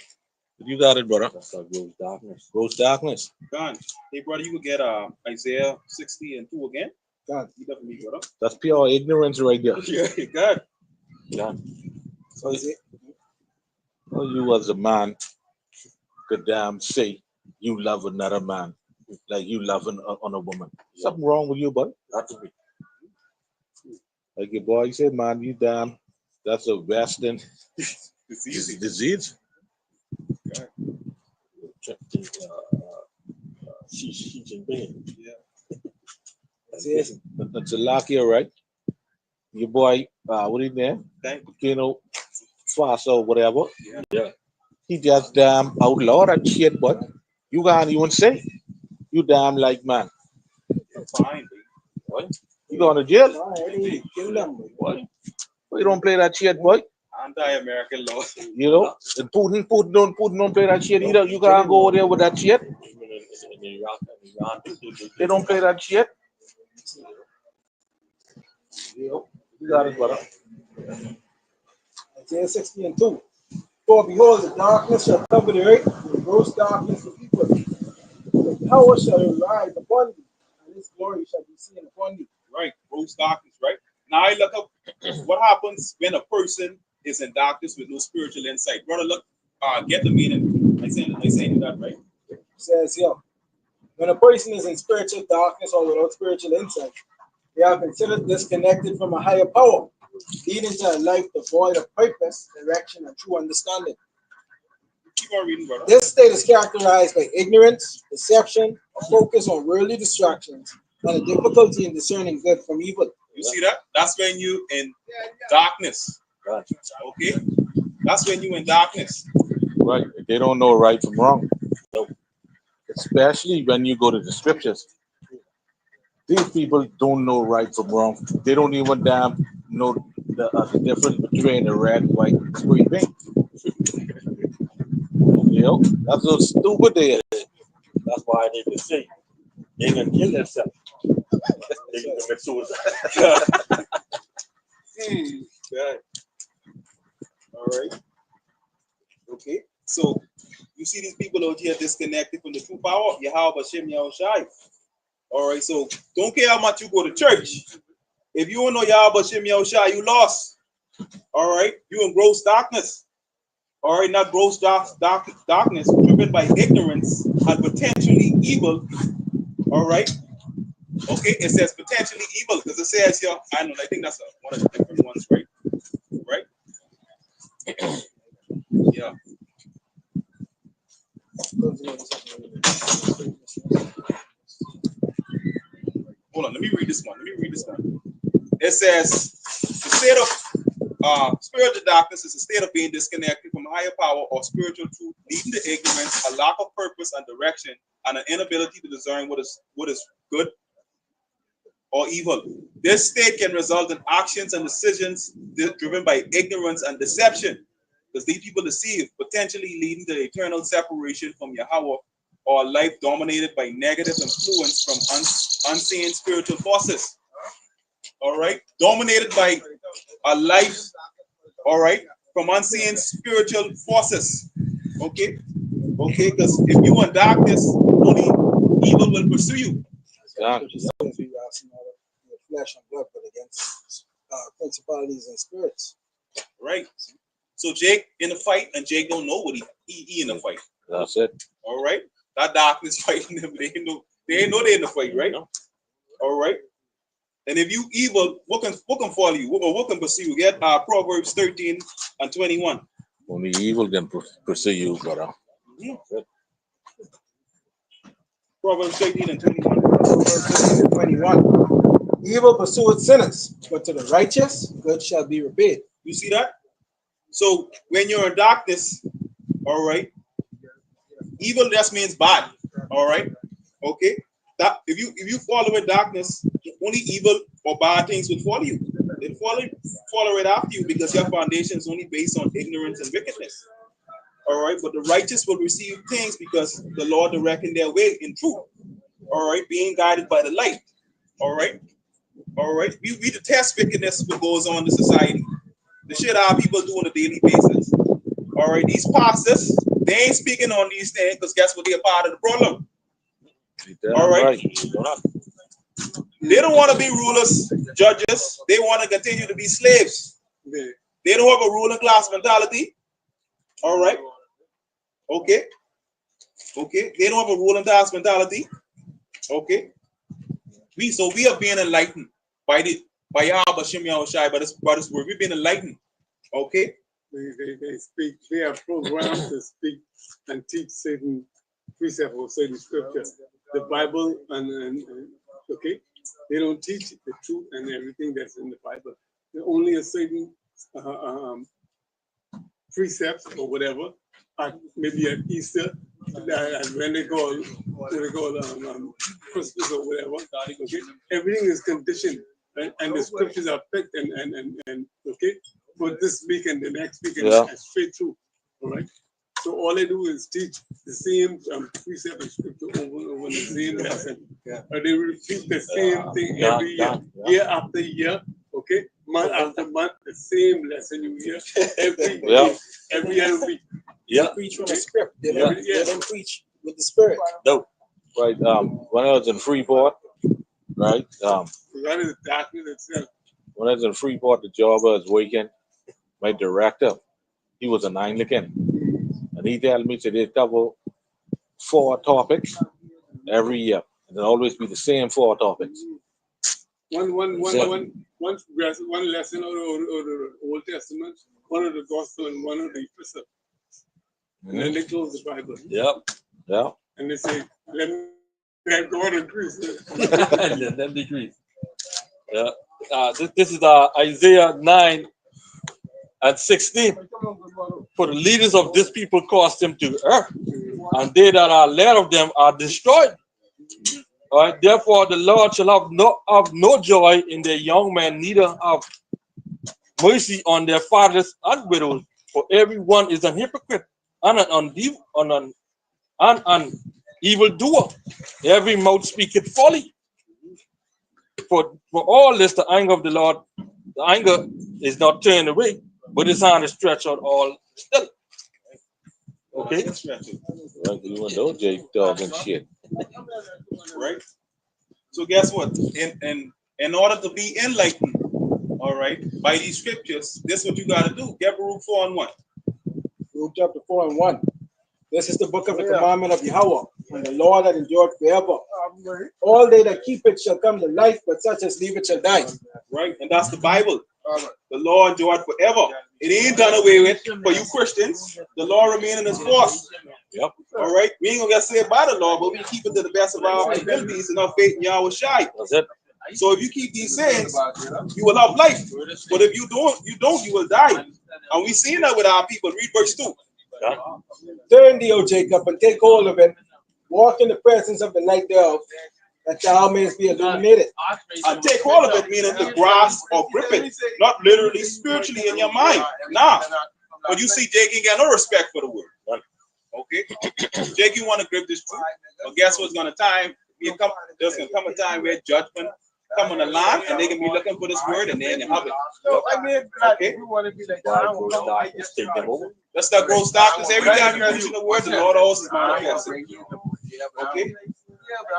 You got it, brother. That's our gross darkness. Gross darkness. Gone. Hey, brother, you could get Isaiah 60:2 again. God. You definitely, brother. That's pure ignorance right there. Yeah, God. Yeah. So is it? Well, you as a man could damn say you love another man like you love on a woman. Something wrong with you, buddy? Not to be. Like your boy said, man, you damn, that's a Western It's disease. Xi Jinping. That's a lock here, right? Your boy, what is his name? Fast or whatever. Yeah. He just outlawed that shit, but you can't even say. You damn like man. Fine. What? You going to jail? Kill them. What? But you don't play that shit, boy. Anti-American law. You know? And Putin don't play that shit either. You can't go over there with that shit. Even in Iraq and Iran, They don't play that shit. You got it, brother. Isaiah 60 and 2. For behold, the darkness shall cover the earth, and gross darkness the people. The power shall arise upon thee, and his glory shall be seen upon thee. Right. Gross darkness, right? Now I look up what happens when a person is in darkness with no spiritual insight. Brother, look, get the meaning. I saying that right. It says here, when a person is in spiritual darkness or without spiritual insight, they are considered disconnected from a higher power, leading to a life devoid of purpose, direction, and true understanding. Keep on reading, brother. This state is characterized by ignorance, deception, a focus on worldly distractions, and a difficulty in discerning good from evil. You see that? That's when you in darkness. Okay? That's when you in darkness. Right. They don't know right from wrong. Especially when you go to the scriptures. These people don't know right from wrong. They don't even damn know the difference between the red, white, and green pink. You know, that's so stupid they are. that's why they can say they can kill themselves. They can commit suicide. Yeah. All right. Okay. So you see these people out here disconnected from the true power. Yahweh Hashem Yahushai. All right. So don't care how much you go to church. If you don't know Yahweh Hashem Yahushai, you lost. All right. You in gross darkness. All right. Not gross darkness driven by ignorance and potentially evil. All right. Okay. It says potentially evil because it says here. I know. I think that's one of the different ones, right? Right. Yeah. Hold on, let me read this one. It says the state of spiritual darkness is a state of being disconnected from higher power or spiritual truth, leading to ignorance, a lack of purpose and direction, and an inability to discern what is good or evil. This state can result in actions and decisions driven by ignorance and deception, because these people deceive, potentially leading to eternal separation from Yahweh or a life dominated by negative influence from unseen spiritual forces. All right, dominated by a life, all right, from unseen spiritual forces. Okay, because if you are in darkness, only evil will pursue you. Yeah. Flesh and blood, but against principalities and spirits. Right. So Jake in the fight, and Jake don't know what he in the fight. That's it. All right. That darkness fighting them. They ain't know they're in the fight, right? All right. And if you evil, what can follow you? What can pursue you? Get Proverbs 13 and 21. Only evil can pursue you, brother. Mm-hmm. Proverbs 13 and 21. Proverbs 13 and 21. Evil pursueth sinners, but to the righteous good shall be repaid. You see that? So when you're in darkness, all right, evil just means bad. All right. Okay. That if you follow in darkness, only evil or bad things will follow you. They'll follow it after you because your foundation is only based on ignorance and wickedness. All right. But the righteous will receive things because the Lord directing their way in truth. All right. Being guided by the light. All right. All right. We detest wickedness what goes on in society. The shit our people do on a daily basis. All right. These pastors, they ain't speaking on these things because guess what? They're part of the problem. All right. They don't want to be rulers, judges. They want to continue to be slaves. They don't have a ruling class mentality. All right. Okay. Okay. They don't have a ruling class mentality. Okay. We are being enlightened by Yahweh Hashem Yahushai, by this word. We've been enlightened. Okay. they speak. They have programs to speak and teach certain precepts or certain scriptures. The Bible and okay, they don't teach the truth and everything that's in the Bible. Only a certain precepts or whatever, maybe at Easter, and when they call Christmas or whatever. Okay, everything is conditioned, and the scriptures are picked and okay for this week and the next week and straight through. All right. So all they do is teach the same precept and scripture over and over in the same lesson. They repeat the same thing every year, year after year. Okay, month after month, the same lesson you hear every day, every other week. They preach from the script. They don't preach with the spirit. No. Right. When I was in Freeport, right? That is darkness itself. When I was in Freeport, the job I was working, my director, he was an Anglican. And he told me they cover 4 topics every year. And it'll always be the same 4 topics. One lesson out of the Old Testament, one of the Gospel, and one of the Epistle. And then they close the Bible. Yeah. And they say, let God increase. Let them decrease. Yeah. This is Isaiah 9 and 16. For the leaders of this people caused them to earth, and they that are led of them are destroyed. All right. Therefore, the Lord shall have no joy in their young men, neither have mercy on their fathers and widows. For everyone is an hypocrite and an evildoer. Every mouth speaketh folly. For all this, the anger of the Lord, the anger is not turned away, but his hand is stretched out all still. Okay? Right, even though Jake dog and shit. Right? So guess what? In order to be enlightened, all right, by these scriptures, this is what you got to do. Get Baruch 4:1. Luke chapter 4:1. This is the book of the commandment of Yahweh, and the law that endured forever. All they that keep it shall come to life, but such as leave it shall die. Right? And that's the Bible. The law endured forever. It ain't done away with. For you Christians, the law remains in its force. Yep. All right? We ain't gonna get saved by the law, but we keep it to the best of our abilities and our faith in Yahweh Shai. That's it. So if you keep these sayings, you will have life. But if you don't, you will die. And we seen that with our people. Read verse 2. Yeah. Turn thee, O Jacob, and take hold of it. Walk in the presence of the light thereof, that thou mayest be illuminated. And take hold of it, meaning to grasp or grip it, not literally, spiritually in your mind. Nah. But you see, Jake ain't got no respect for the word. Okay? Jake, you want to grip this truth. But guess what's gonna time? There's gonna come a time where judgment come on the line, and they can be looking for this word, and then they have it. Okay? Let's not grow darkness. Every time you preach the word, the Lord always is manifesting. Okay?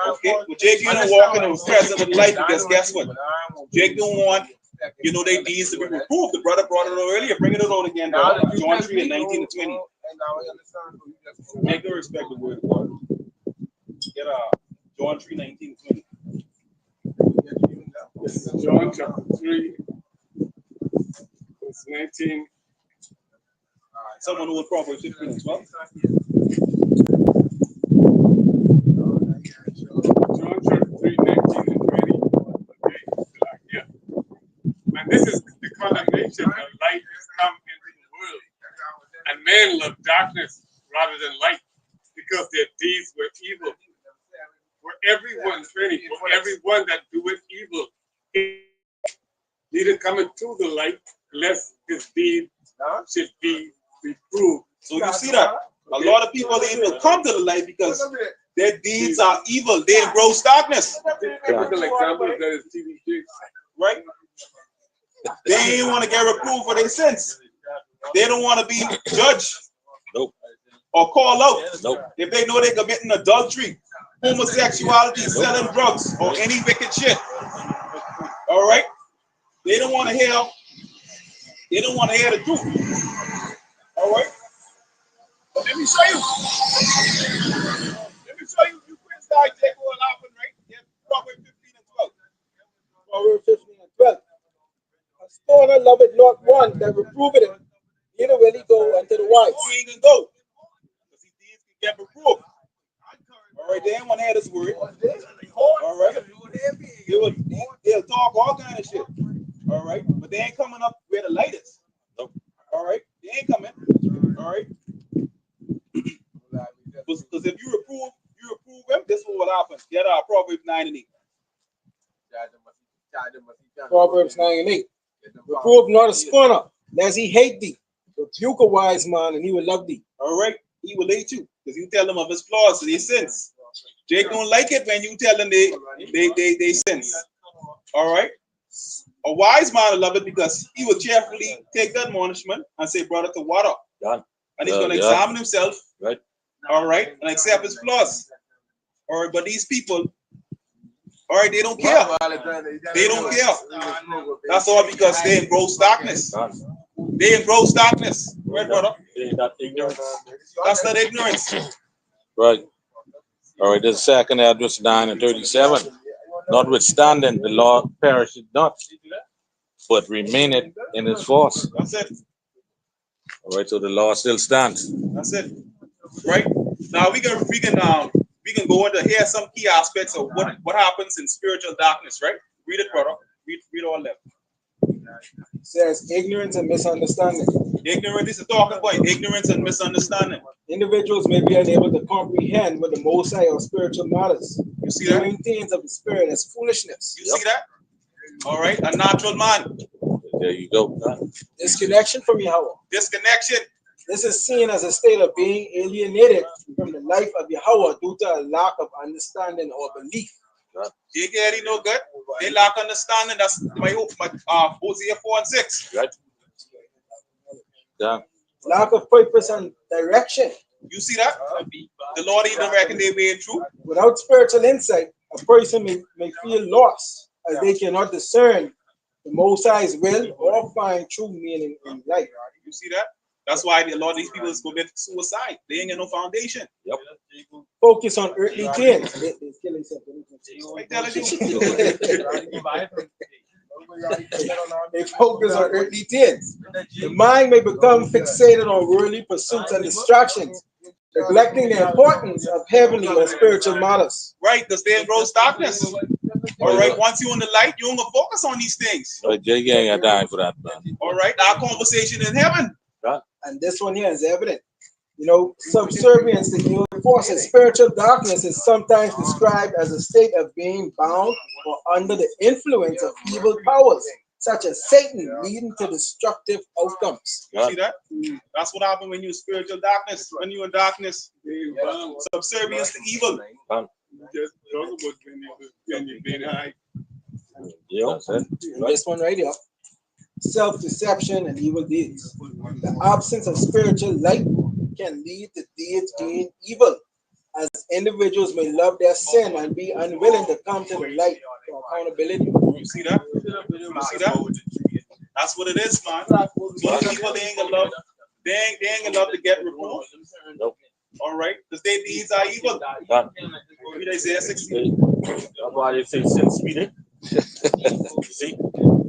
Okay? Well, Jake, you don't walk in the presence of the light, because guess what? Jake don't want, they deeds to be reproved. The brother brought it out earlier. Bring it out again. John 3 and 19 and 20. Make no respect the word of God. Get John 3, 19 and 20. This is John chapter 3, verse 19. Someone who will Proverbs 15 and 12. John chapter 3, 19 and 20. Okay, yeah. And this is the condemnation that light has come into the world. And men love darkness rather than light, because their deeds were evil. For everyone that doeth evil, neither cometh to the light, lest his deed should be reproved. So you see that a lot of people even come to the light because their deeds are evil. They embrace darkness. Typical example of that is TV. Right? They ain't want to get reproved for their sins. They don't want to be judged. Nope. Or called out. Nope. If they know they're committing adultery, homosexuality, selling drugs, or any wicked shit. All right? They don't want to hear. They don't want to hear the truth. All right? But let me show you. Let me show you. You can start taking what happened, right? Yeah, Proverbs 15 and 12. Proverbs 15 and 12. A scorner loveth not one that reproveth him. He don't really go unto the wise. He ain't gonna go. Because these deeds can get reproved. All right, they ain't want to have this word. All right. They'll talk all kind of shit. All right. But they ain't coming up where the light is. Nope. All right. They ain't coming. All right. Because if you reprove them, this is what will happen. Get Proverbs 9 and 8. Proverbs 9 and 8. Reprove not a scorner, lest he hate thee. Rebuke a wise man, and he will love thee. All right. He will hate you because you tell them of his flaws and his sins. Jake don't like it when you tell them they sins. All right. A wise man will love it because he will cheerfully take the admonishment and say, brother, to water. Done. And he's going to examine himself. Right. All right. And accept his flaws. All right. But these people, all right, they don't care. They don't care. That's all because they in gross darkness. They in gross darkness. Right, brother? That ignorance. That's not ignorance. Right. All right, this is second address 9 and 37. Notwithstanding, the law perisheth not, but remaineth in its force. That's it. All right, so the law still stands. That's it. Right? Now we can go into here some key aspects of what happens in spiritual darkness, right? Read it, brother. Read all that. It says ignorance and misunderstanding. Ignorance is a talking point. Ignorance and misunderstanding. Individuals may be unable to comprehend what the Most High or spiritual matters. You see that? Doing things of the spirit as foolishness. You see that? All right, a natural man. There you go. Disconnection from Yahweh. Disconnection. This is seen as a state of being alienated from the life of Yahweh due to a lack of understanding or belief. They get it no good. They lack understanding. That's my Hosea 4 and 6. Right. Yeah. Lack of purpose and direction. You see that? The Lord even reckon they way in truth. Without spiritual insight, a person may feel lost as they cannot discern the Most High's will or find true meaning in life. You see that? That's why a lot of these people is commit suicide. They ain't got no foundation. Yep. Focus on earthly things. They're killing something. I'm telling you. They focus on earthly things. The mind may become fixated on worldly pursuits and distractions, neglecting the importance of heavenly or spiritual matters. Right, because they're in gross darkness. All right, once you're in the light, you're going to focus on these things. Right, Jay ain't got time for that, man. All right, our conversation in heaven. And this one here is evident. You know, subservience to evil forces. Spiritual darkness is sometimes described as a state of being bound or under the influence of evil powers, such as Satan, leading to destructive outcomes. You see that? That's what happens when you're in spiritual darkness. When you're in darkness, subservience to evil. Just talk about when you've been high. Yeah. This one right here. Self-deception and evil deeds. The absence of spiritual light can lead to deeds being evil, as individuals may love their sin and be unwilling to come to the light for accountability. You see that? You see that? That's what it is, man. Most people, they ain't gonna love. They ain't gonna love to get reproved. Nope. All right, because their deeds are evil. Done. Read Isaiah 16. That's why they say sin speeding. See,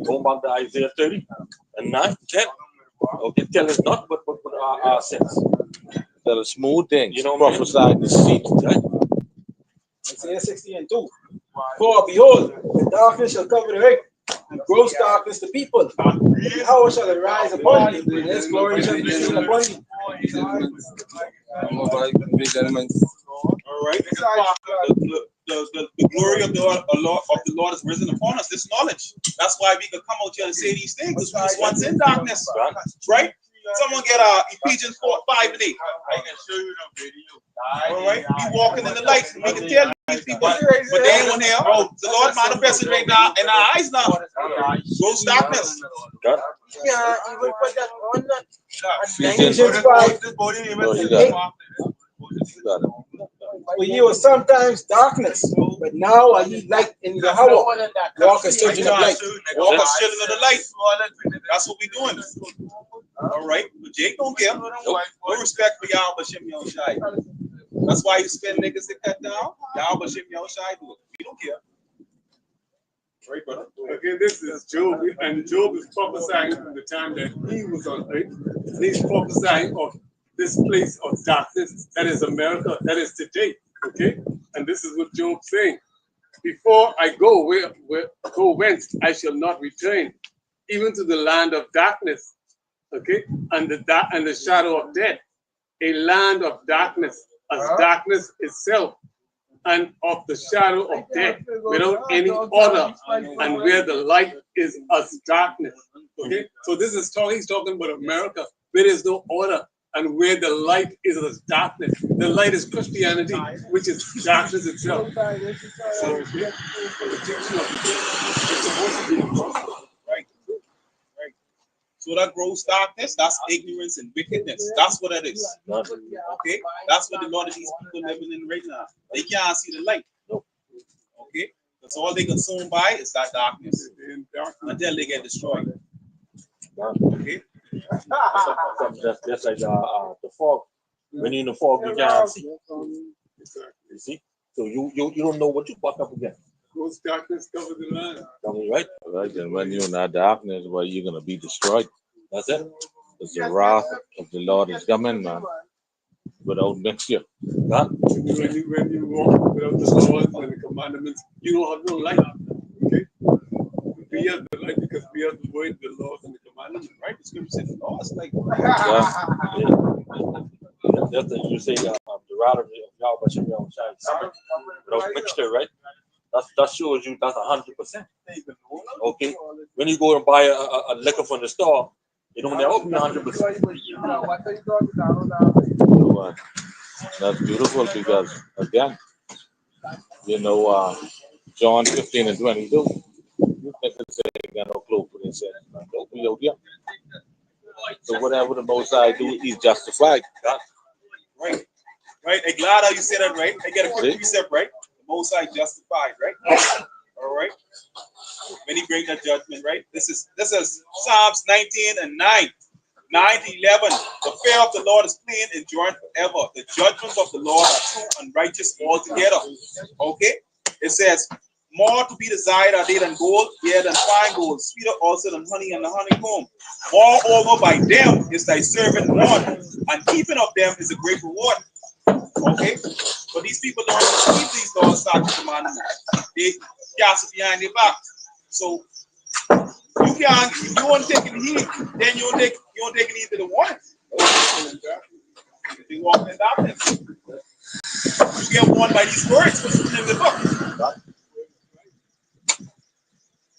going back to Isaiah 30 and 9, 10. Okay, tell us not, but our sins. Tell us smooth things. You know, prophesy deceit. Right? Isaiah 60 and 2. For behold, the darkness shall cover the earth, and gross darkness the people. How shall it rise upon thee, and his glory shall be seen upon thee. All right. The glory of the Lord is risen upon us. This knowledge. That's why we can come out here and say these things. Because we was once in darkness, right? Someone get Ephesians 4:5 and 8. I can show you the video. All right, we walking in the light. We can tell these people, but they ain't on here. The Lord manifested right now in our eyes now. Gross darkness. Yeah, even put that on that. Ephesians Ephesians 5. For ye were sometimes darkness, but now are ye light in Yahweh. Walk as children of light. Walk as children of the light. That's what we doing. All right, but Jake don't care. No respect for Yahweh Shem Yahushai. That's why you spend niggas that cut down. Yahweh Shem Yahushai do it. We don't care. Right, brother. Okay, this is Job, and Job is prophesying from the time that he was on earth. And he's prophesying of this place of darkness that is America, that is today. Okay? And this is what Job's saying. Before I go, go whence I shall not return, even to the land of darkness, okay, and the shadow of death, a land of darkness, as darkness itself, and of the shadow of death, without any order, and where the light is as darkness. Okay, so this is talking. He's talking about America, where there's no order, and where the light is as darkness. The light is Christianity, which is darkness itself. So, yeah, protection of the dead. It's supposed to be the gospel. Right. Right. So that gross darkness, that's ignorance and wickedness. That's what it is. Okay? That's what a lot of these people living in right now. They can't see the light. Okay? That's all they consumed by is that darkness. Until they get destroyed. Okay? Just like the fog. When you're in the fog, you can't see. You see? So you don't know what you buck up against. Gross darkness cover the land. Right? Right, and when you're in that darkness, well, you're gonna be destroyed. That's it. Because the wrath of the Lord is coming, man, without mixture. Huh? When you walk without the laws and the commandments, you don't have no light. Okay? We have the light because we have the word, the laws, and the commandments. Right? The scripture says the law is like That's the, you say the rod of Yahweh Shem Yahweh without mixture, right? That shows you that's 100%. Okay, when you go and buy a liquor from the store, it don't never be 100%. So, that's beautiful because, again, you know, John 15 and 22, you think it's got no clue for this. So whatever the Most High do, he's justified. right. Right? I'm glad how you say that, right? I get a quick precept, right? The Most High justified, right? All right. When he bring that judgment, right? This is Psalms 19 and 9. 9 to 11. The fear of the Lord is clean, enduring forever. The judgments of the Lord are true and righteous altogether. Okay? It says, more to be desired are they than gold, yea, than fine gold, sweeter also than honey and the honeycomb. Moreover, by them is thy servant warned, and keeping of them is a great reward. Okay? But these people don't keep these laws, statutes, commandments. They cast it behind their back. So you can't, if you won't take any heed, then you won't take any heed to the warning. They walk in darkness. You get warned by these words, what's in the book.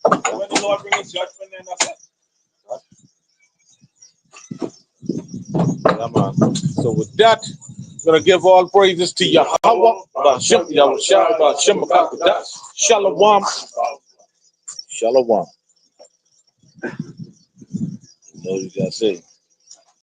When the Lord brings judgment, then that's it. Yeah, man. So with that, I'm gonna give all praises to Yahweh, Ba'ashem, Yahushua, Ba'ashem, Ba'akadosh. Shalom. Shalom. You know what you gotta say.